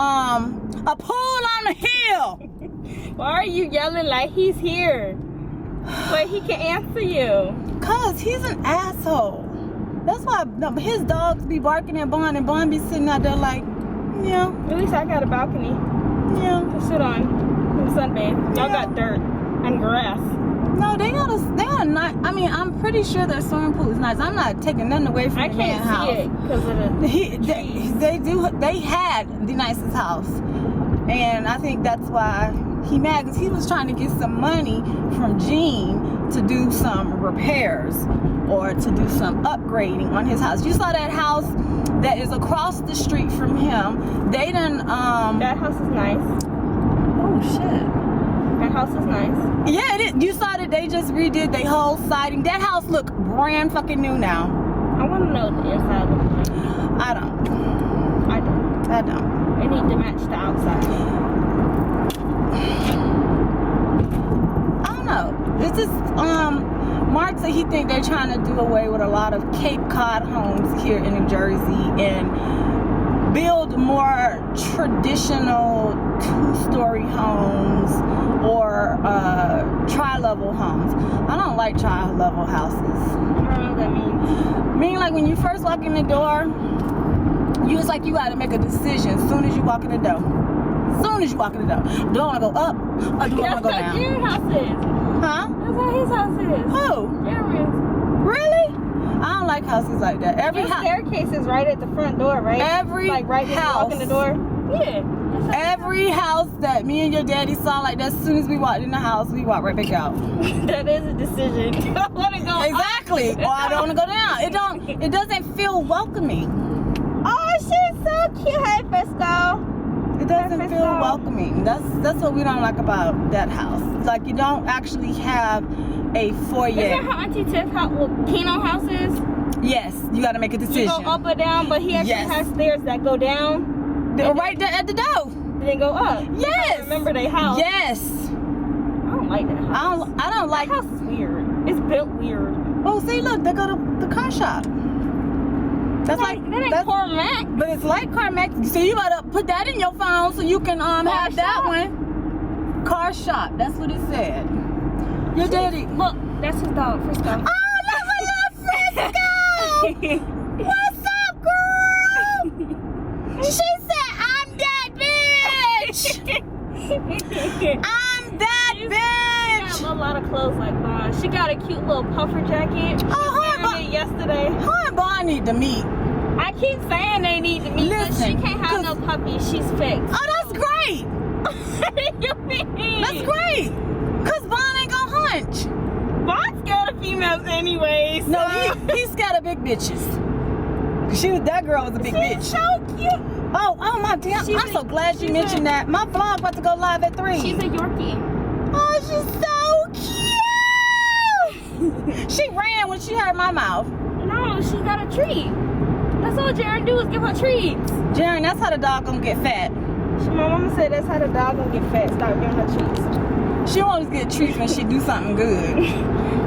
a pool on the hill?
Why are you yelling like he's here? But he can answer you.
Cause he's an asshole. That's why his dogs be barking at Bond, and Bond be sitting out there like, yeah.
At least I got a balcony.
Yeah.
To sit on and sunbathe. Y'all got dirt and grass.
No, they are not. I mean, I'm pretty sure their swimming pool is nice. I'm not taking nothing away from the man's house.
I can't see it because of the
They had the nicest house, and I think that's why he mad, because he was trying to get some money from Gene to do some repairs or to do some upgrading on his house. You saw that house that is across the street from him. They done
that house is nice.
Oh shit.
That house is nice.
Yeah, you saw that they just redid their whole siding. That house look brand fucking new now.
I want to know what the inside looks like.
I don't.
It need to match the outside.
I don't know. It's just Mark said he think they're trying to do away with a lot of Cape Cod homes here in New Jersey and build more traditional two-story homes or tri-level homes. I don't like tri-level houses.
I don't know what that means.
Mean like when you first walk in the door, it's like you gotta make a decision as soon as you walk in the door. Soon as you walk in the door. Do I want to go up or do I want to go down?
That's how Jerry's house is.
Huh?
That's how his house is.
Who?
Jerry's.
Really? I don't like houses like that. Every
His
house.
staircase is right at the front door, right?
Every
like right when you walk in the door. Yeah.
Every house that me and your daddy saw like that, as soon as we walked in the house, we walked right back out.
That is a decision. You don't want to go
Exactly.
up.
Or I don't want to go down. It doesn't feel welcoming.
Oh, she's so cute. Hey, Fisco.
It doesn't feel welcoming. That's what we don't like about that house. It's like you don't actually have a foyer.
Is that how Auntie Tiff Keno house is?
Yes, you got to make a decision.
You go up or down, but he actually has stairs that go down.
They're right there at the door.
Then go up.
Yes.
Remember their house.
Yes.
I don't like that house.
I don't like.
That house is weird. It's built weird.
Oh, see, look, they go to the car shop. That's
that ain't Cormac.
But it's like Cormac. So you gotta put that in your phone so you can have that one. Car shop. That's what it said. Your daddy.
Look, that's his dog, Frisco.
Oh, look at little Frisco. What's up, girl? She said, "I'm that bitch. I'm that bitch."
She got a lot of clothes like Bond. She got a cute little puffer jacket. She was wearing it yesterday.
Her and Bond need to meet.
I keep saying they need to meet, but she can't have no puppy. She's fixed.
Oh, that's great.
What do you mean?
That's great. Cause Bond ain't gonna hunch.
Bond's scared of females anyways. So.
No, he's scared of big bitches. That girl was a big bitch.
She's so cute.
Oh my damn! I'm so glad you mentioned that. My vlog about to go live at 3.
She's a Yorkie.
Oh, she's so cute. She ran when she heard my mouth.
No, she got a treat. That's all Jaren do is give her treats.
Jaren, that's how the dog gonna get fat.
My mama said that's how the dog gonna get fat. Start giving her treats.
She always get treats when she do something good.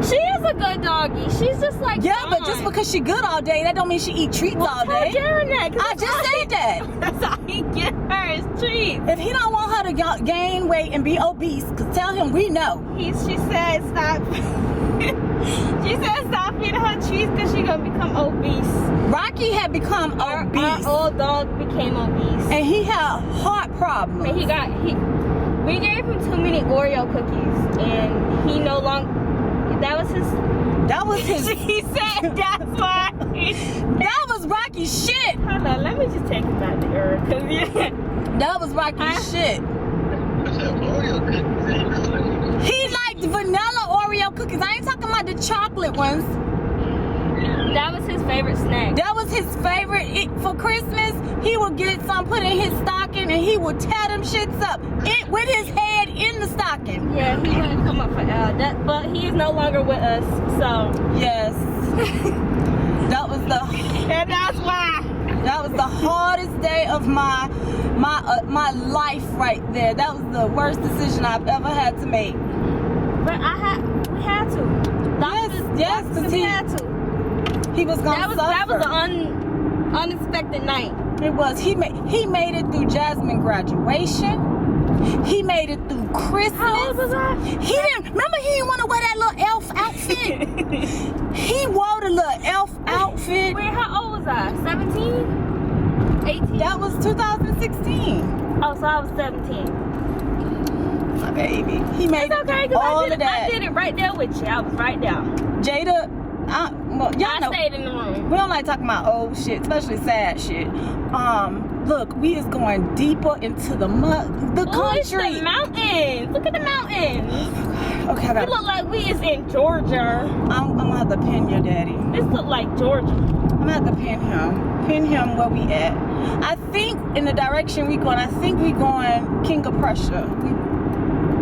She is a good doggy. She's just like
but just because she good all day, that don't mean she eat treats all day.
Tell Jaren that.
I just said that.
That's all he get her is treats.
If he don't want her to gain weight and be obese, cause tell him we know.
She said stop. She said stop feeding her treats because she gonna become obese.
Rocky had become obese.
Our old dog became obese.
And he had heart problems.
And we gave him too many Oreo cookies, and he no longer. That was his. He said that's why.
That was Rocky's shit.
Hold on, let me just take him back to Earth, cause
That was Rocky's shit. He liked vanilla Oreo cookies. I ain't talking about the chocolate ones.
That was his favorite snack.
That was his favorite. For Christmas, he would get some put in his stocking and he would tear them shits up with his head in the stocking.
Yeah, he wouldn't come up for Al. But he is no longer with us, so.
Yes. That was the.
And that's why.
That was the hardest day of my life right there. That was the worst decision I've ever had to make.
But we had to.
Yes, because
we had to.
He was gonna suffer.
That was an unexpected night.
It was. He made it through Jasmine graduation. He made it through Christmas.
How old was I?
He didn't want to wear that little elf outfit. He wore the little elf outfit.
Wait, how old was I? 17? 18?
That was 2016.
Oh, so I was 17.
My baby. He made
It's okay,
all
because
of that.
I did it right there with you. I was right there.
Jada, y'all know.
Stayed in the room.
We don't like talking about old shit, especially sad shit. Look, we is going deeper into the country.
It's the mountains. Look at the mountains.
Okay, I
We
got.
look like we is in Georgia.
I'm gonna have to pin your daddy.
This look like Georgia.
I'm gonna have to pin him where we at. I think in the direction we going, I think we going King of Prussia. We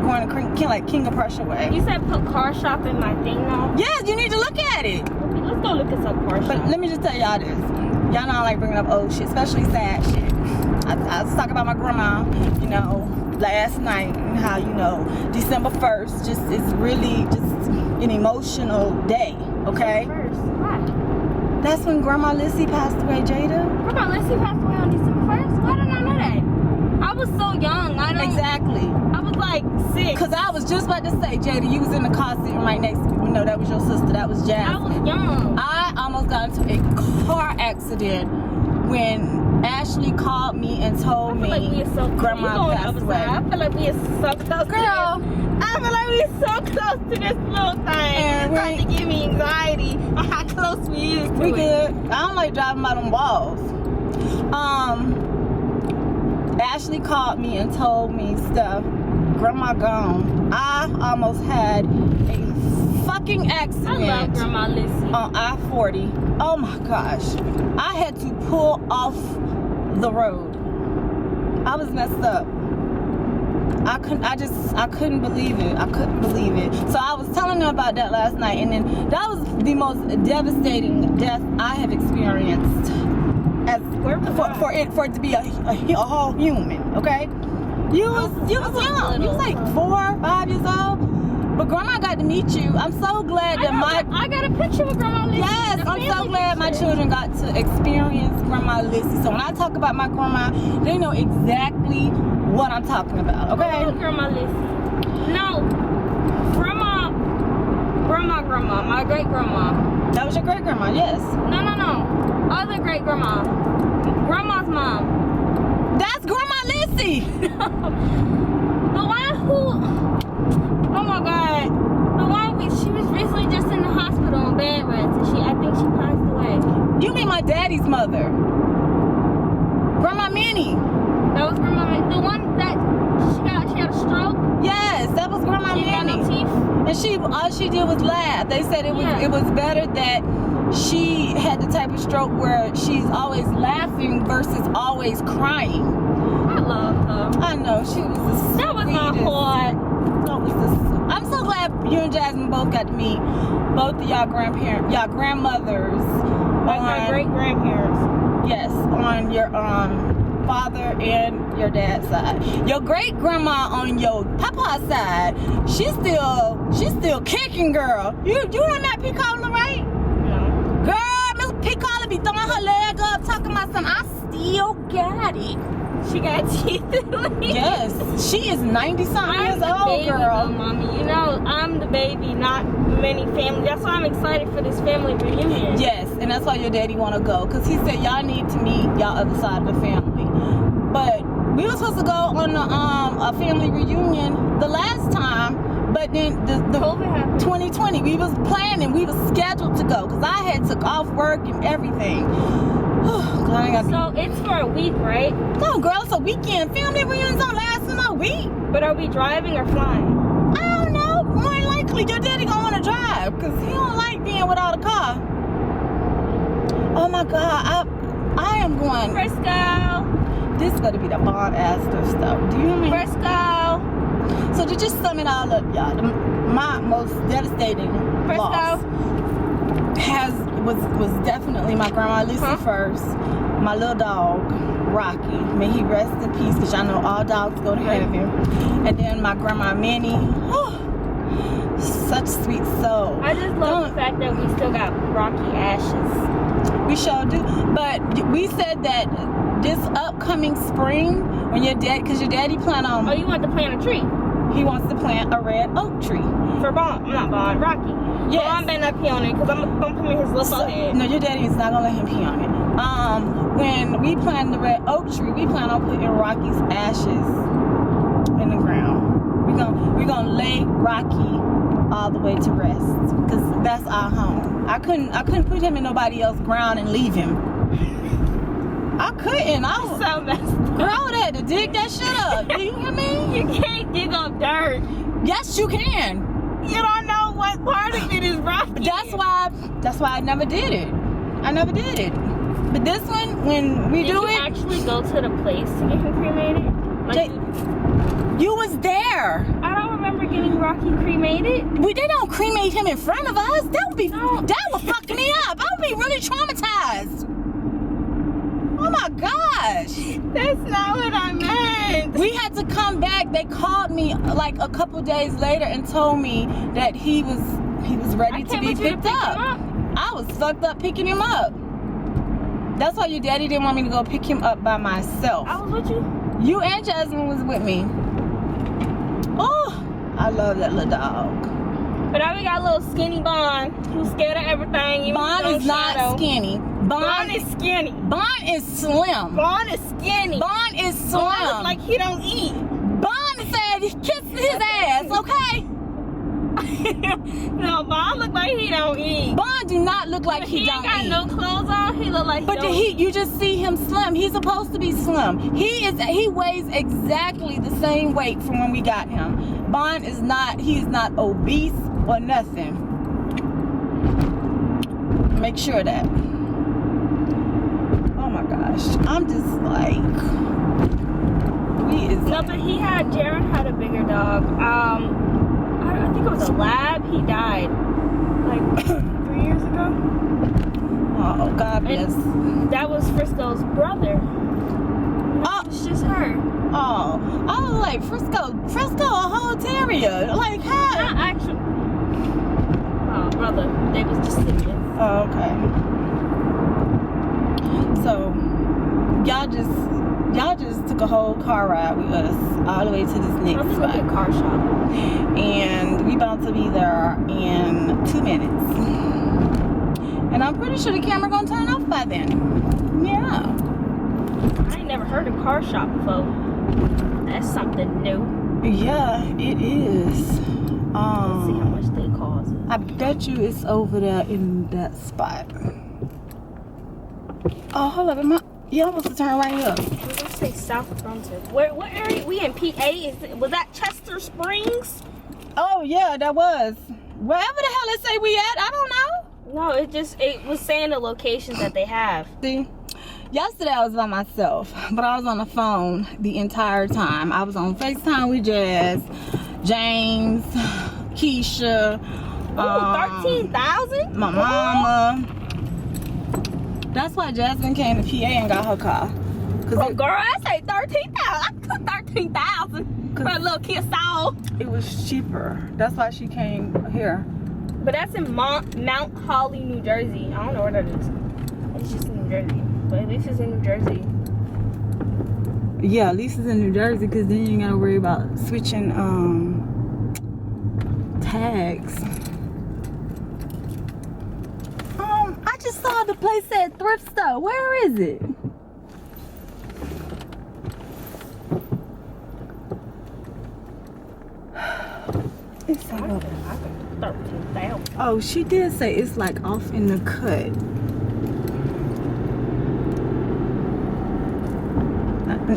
going to King of Prussia way.
You said put car shop in my thing now?
Yes, you need to look at it.
Let's go look at some car shop.
But let me just tell y'all this. Y'all know I like bringing up old shit, especially sad shit. I was talking about my grandma, last night, and how, December 1st just is really just an emotional day, okay?
First. Why?
That's when Grandma Lissy passed away, Jada.
Grandma Lissy passed away on December 1st? Why didn't I know that? I was so young.
Exactly.
I was like 6.
Because I was just about to say, Jada, you was in the car sitting right next to me. No, that was your sister. That was Jasmine.
I was young.
I almost got into a car accident when Ashley called me and told me Grandma passed away.
I feel like we are so close.
Girl,
I feel like we are so close to this little thing.
And
It's trying to give me anxiety on how close we is to
we
it.
good. I don't like driving by them walls. Ashley called me and told me, Steph, Grandma gone. I almost had a fucking accident.
I love Grandma Lissy.
On I-40. Oh my gosh. I had to pull off the road. I was messed up. I couldn't believe it. I couldn't believe it. So I was telling them about that last night, and then that was the most devastating death I have experienced as for it to be a whole human, okay? You was young. You was like 4, 5 years old. But Grandma got to meet you. I'm so glad that
I got a picture with Grandma Lissy.
Yes, I'm so glad my children got to experience Grandma Lissy. So when I talk about my grandma, they know exactly what I'm talking about, okay?
Oh, Grandma Lissy. No. Grandma, my great grandma.
That was your great grandma, yes.
No. Other great grandma. Grandma's mom.
That's Grandma Lissy.
The one who, oh my God, the one she was recently just in the hospital on bed rest, and I think she passed away.
You mean my daddy's mother? Grandma Minnie.
That was Grandma Minnie. The one that she had a stroke.
Yes, that was Grandma
She had
Minnie.
no teeth.
And all she did was laugh. They said it was better that she had the type of stroke where she's always laughing versus always crying.
I love her.
I know, she was the
That was my
sweetest.
heart.
I'm so glad you and Jasmine both got to meet both of y'all grandmothers.
Like my great grandparents.
Yes, on your father and your dad's side. Your great grandma on your papa's side, she's still kicking, girl. You know that P. Cola, right?
No.
Girl, Miss P. Cola be throwing her leg up, talking about something. I still got it.
She got teeth.
Yes, she is 90-something years old, girl.
Mommy. I'm the baby, not many family. That's why I'm excited for this family reunion.
Yes, and that's why your daddy want to go, because he said y'all need to meet y'all other side of the family. But we were supposed to go on a family reunion the last time, but then the
COVID happened.
2020, we was planning, we was scheduled to go, because I had took off work and everything.
So it's for a week, right?
No, girl, it's a weekend. Family reunions don't last in a week.
But are we driving or flying?
I don't know. More likely, your daddy gonna want to drive because he don't like being without a car. Oh my God, I am going.
Frisco.
This is gonna be the bomb ass thrift store. Do you hear me?
Frisco.
So to just sum it all up, y'all, my most devastating loss was definitely my grandma Lucy first, my little dog Rocky, may he rest in peace, because y'all know all dogs go to heaven, and then my grandma Minnie, such sweet soul.
I just love the fact that we still got Rocky ashes.
We sure do, but we said that this upcoming spring, when your dad, because your daddy plan on,
oh, you want to plant a tree?
He wants to plant a red oak tree.
For Bond, not Bond, Rocky.
Yes.
Bond better not pee on it, because I'm going to put his little head.
No, your daddy is not going to let him pee on it. When we plant the red oak tree, we plan on putting Rocky's ashes in the ground. We're gonna lay Rocky all the way to rest, because that's our home. I couldn't put him in nobody else's ground and leave him. I couldn't. I was
so messed up.
Girl, that to dig that shit up. Do you hear me?
You can't dig up dirt.
Yes, you can.
You don't know what part of it is rocky.
That's why I never did it. I never did it. But this one, when we do it,
did you actually go to the place to get him cremated? Like,
you was there.
I don't remember getting Rocky cremated.
They don't cremate him in front of us. That would fuck me up. I would be really traumatized. Oh my gosh.
That's not what I meant.
We had to come back. They called me like a couple days later and told me that he was ready to be picked up. I was fucked up picking him up. That's why your daddy didn't want me to go pick him up by myself.
I was with you.
You and Jasmine was with me. Oh, I love that little dog.
But now we got a little skinny Bond who's scared of everything.
Bond is not skinny.
Bond is skinny.
Bond is slim.
Bond is skinny.
Bond is slim.
Bond looks like he don't eat.
Bond said he kissed his ass, okay?
No, Bond look like he don't eat.
Bond do not look like he don't eat.
He ain't got no clothes on. He look like he don't eat.
You just see him slim. He's supposed to be slim. He weighs exactly the same weight from when we got him. Bond is not. He is not obese or nothing. Make sure of that. Oh my gosh, I'm just like,
No, but Jaron had a bigger dog. I think it was a lab. He died like 3 years ago.
Oh, God bless.
And that was Frisco's brother.
Oh,
it's just her.
Oh, I was like, Frisco, a whole terrier. Like, how?
Not actually. Oh, brother. They was just siblings.
Oh, okay. So, y'all just took a whole car ride with us all the way to this next
Let's
spot.
look at car shop.
And we about to be there in 2 minutes. And I'm pretty sure the camera gonna turn off by then. Yeah.
I ain't never heard of car shop before. That's something new.
Yeah, it is.
Let's see how much they cost.
I bet you it's over there in that spot. Oh, hold up. I'm supposed to turn right here.
We're gonna say South Brunswick. What area? We in PA? Was that Chester Springs?
Oh yeah, that was. Wherever the hell it say we at, I don't know.
No, it was saying the locations that they have.
See, yesterday I was by myself, but I was on the phone the entire time. I was on FaceTime with Jazz, James, Keisha.
Ooh, 13,000?
My mama. That's why Jasmine came to PA and got her car.
Oh, girl, I say 13,000. I took 13,000 for a little kiss all.
It was cheaper. That's why she came here.
But that's in Mount Holly, New Jersey. I don't know where that is. It's just in New Jersey. But at least it's in New Jersey.
Yeah, at least it's in New Jersey, because then you ain't gotta worry about switching tags. I just saw the place at Thrift store. Where is it? It's over.
13,000.
Oh, she did say it's like off in the cut.
He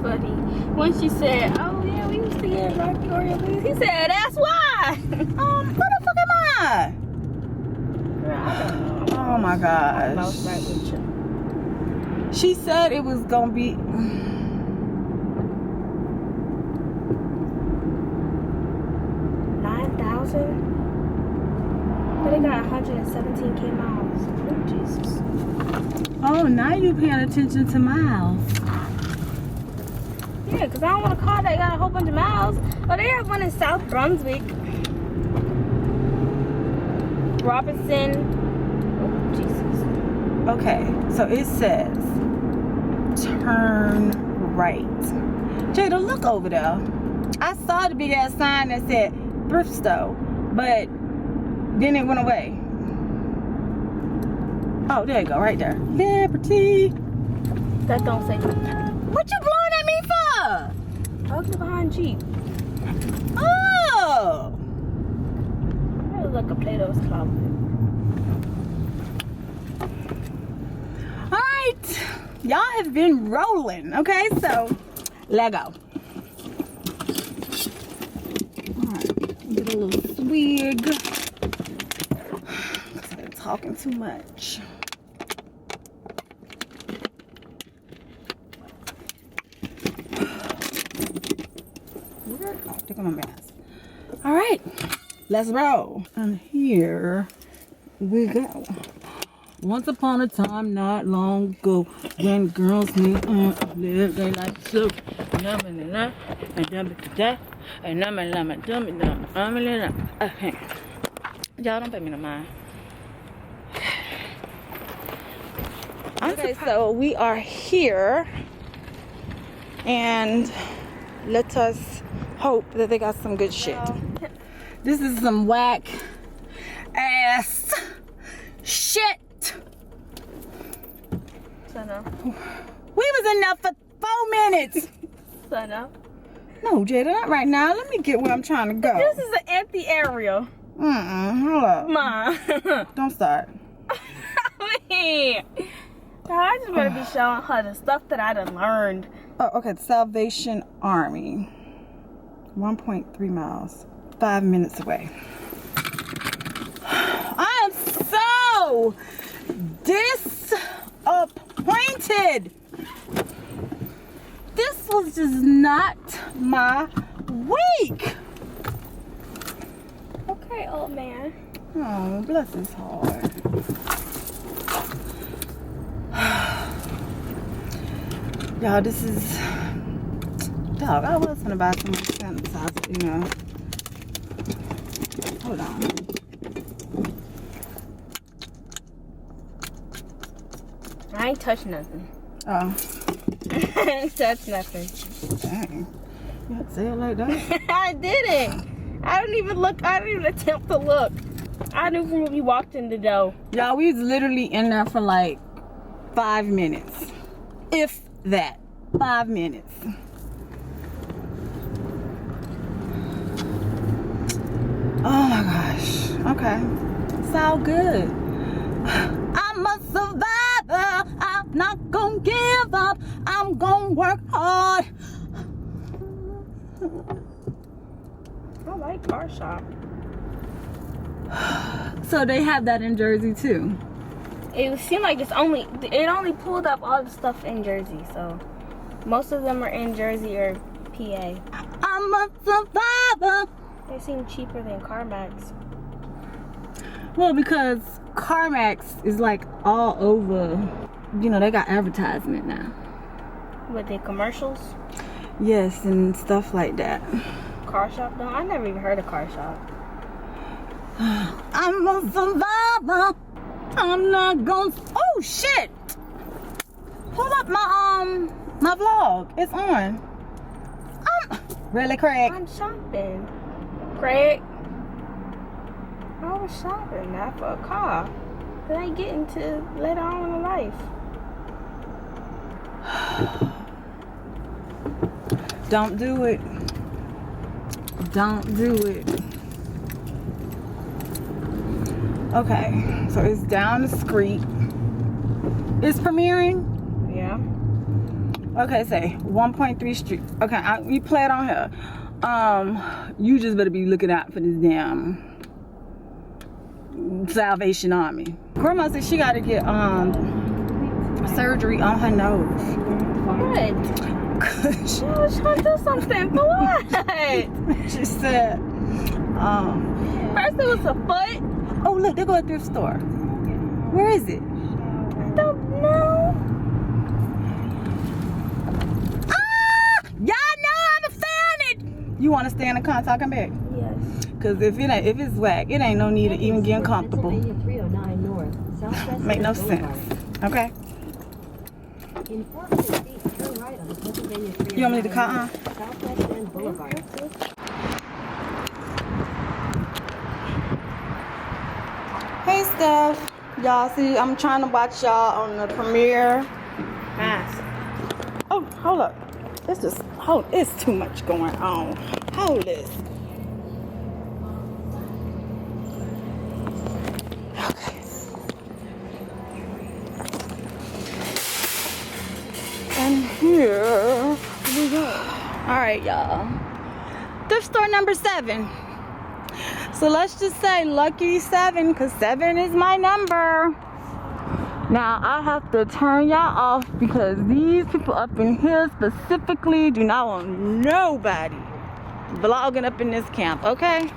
funny. When she said, "Oh yeah, we used to get Rocky Oreo beans," he said, "That's why."
Who the fuck am I?
Girl, I don't know.
Oh my gosh.
Mouse right with you.
She said it was gonna be
9,000. But it got 117K miles. Oh Jesus.
Oh, now you paying attention to miles.
Yeah, because I don't want a car that got a whole bunch of miles. Oh, they have one in South Brunswick. Robinson. Oh, Jesus.
Okay, so it says turn right. Jada, look over there. I saw the big ass sign that said thrift store, but then it went away. Oh, there you go, right there. Liberty.
That don't say nothing.
What you blowing at me for?
I was behind Jeep.
Oh.
That was like a Plato's closet.
All right, y'all have been rolling. Okay, so let go. All right, get a little swig. I'm talking too much. Oh, take on my mask. All right, let's roll. And here we go. Once upon a time, not long ago, when girls lived their life so. Y'all don't pay me no mind. Okay, so we are here, and let us hope that they got some good shit. This is some whack ass shit.
Sana.
We was in there for 4 minutes.
Sana.
No, Jada, not right now. Let me get where I'm trying to go.
This is an empty area.
Hold up.
Ma.
Don't start.
I just want to be showing her the stuff that I done learned.
Oh, okay. The Salvation Army. 1.3 miles. 5 minutes away. I am so disappointed. This was just not my week.
Okay, old man.
Oh, bless his heart. Y'all, this is... Dog, I was gonna buy some sanitizer, you know. Hold on.
I ain't touched nothing.
Oh,
I ain't touched nothing.
dang. You had to say it like that?
I didn't. I didn't even look. I didn't even attempt to look. I knew from when we walked in the door.
Y'all, we was literally in there for like 5 minutes. If that. 5 minutes. Oh my gosh. Okay. It's all good. I'm a survivor. I'm not gonna give up. I'm gonna work hard.
I like car shop.
So they have that in Jersey too.
It seemed like it only pulled up all the stuff in Jersey, so most of them are in Jersey or PA.
I'm a survivor.
They seem cheaper than CarMax.
Well, because CarMax is like all over. You know, they got advertisement now.
With the commercials?
Yes, and stuff like that.
Car shop? No, I never even heard of car shop.
I'm a survivor. I'm not gonna. Oh shit! Pull up my vlog. It's on. Really, Craig?
I'm shopping. Craig? I was shopping, not for a car. That I get into later on in life.
Don't do it. Don't do it. Okay, so it's down the street. It's premiering?
Yeah.
Okay, say 1.3 Street. Okay, we play it on here. You just better be looking out for this damn Salvation Army. Grandma said she gotta get surgery on her nose.
What? She was trying to do something, but what?
She said,
First it was a foot.
oh look, they go to a thrift store. Where is it?
I don't know.
Y'all know I'ma find it. You wanna stay in the car talking back?
Yes.
Cause if it's whack, it ain't no need of even getting comfortable. Make no sense. Okay? You want me to cut on? Hey Steph. Y'all see, I'm trying to watch y'all on the premiere.
Mask.
Oh, hold up. It's too much going on. Hold this. Okay. And here we go. Alright, y'all. Thrift store number 7. So let's just say lucky 7, because 7 is my number. Now I have to turn y'all off because these people up in here specifically do not want nobody vlogging up in this camp, okay?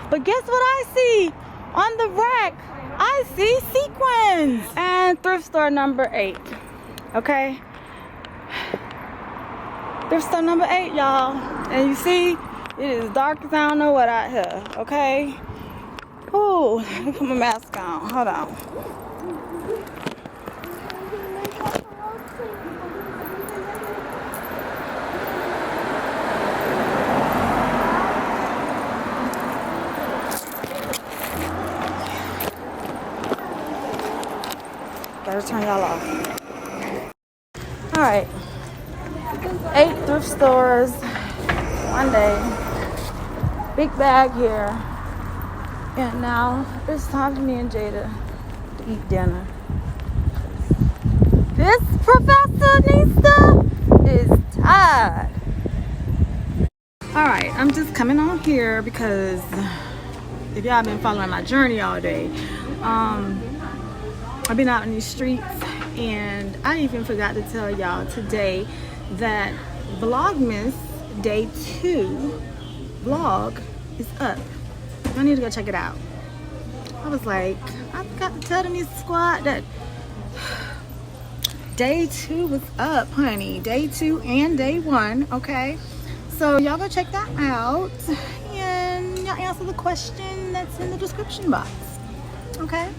But guess what I see on the rack? I see sequins and thrift store number 8, okay? Thrift store number 8, y'all. And you see, it is dark as I don't know what out here, okay? Ooh, let me put my mask on. Hold on. Better turn y'all off. Alright. 8 thrift stores. One day. Big bag here. And now it's time for me and Jada to eat dinner. This EclecticNista is tired. Alright, I'm just coming on here because if y'all been following my journey all day, I've been out in these streets, and I even forgot to tell y'all today that Vlogmas Day 2 vlog is up. Y'all need to go check it out. I was like, I forgot to tell the Nista squad that Day 2 was up, honey. Day 2 and Day 1, okay? So y'all go check that out, and y'all answer the question that's in the description box, okay?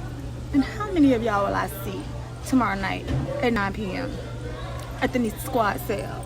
And how many of y'all will I see tomorrow night at 9 p.m. at the Nista Squad sale?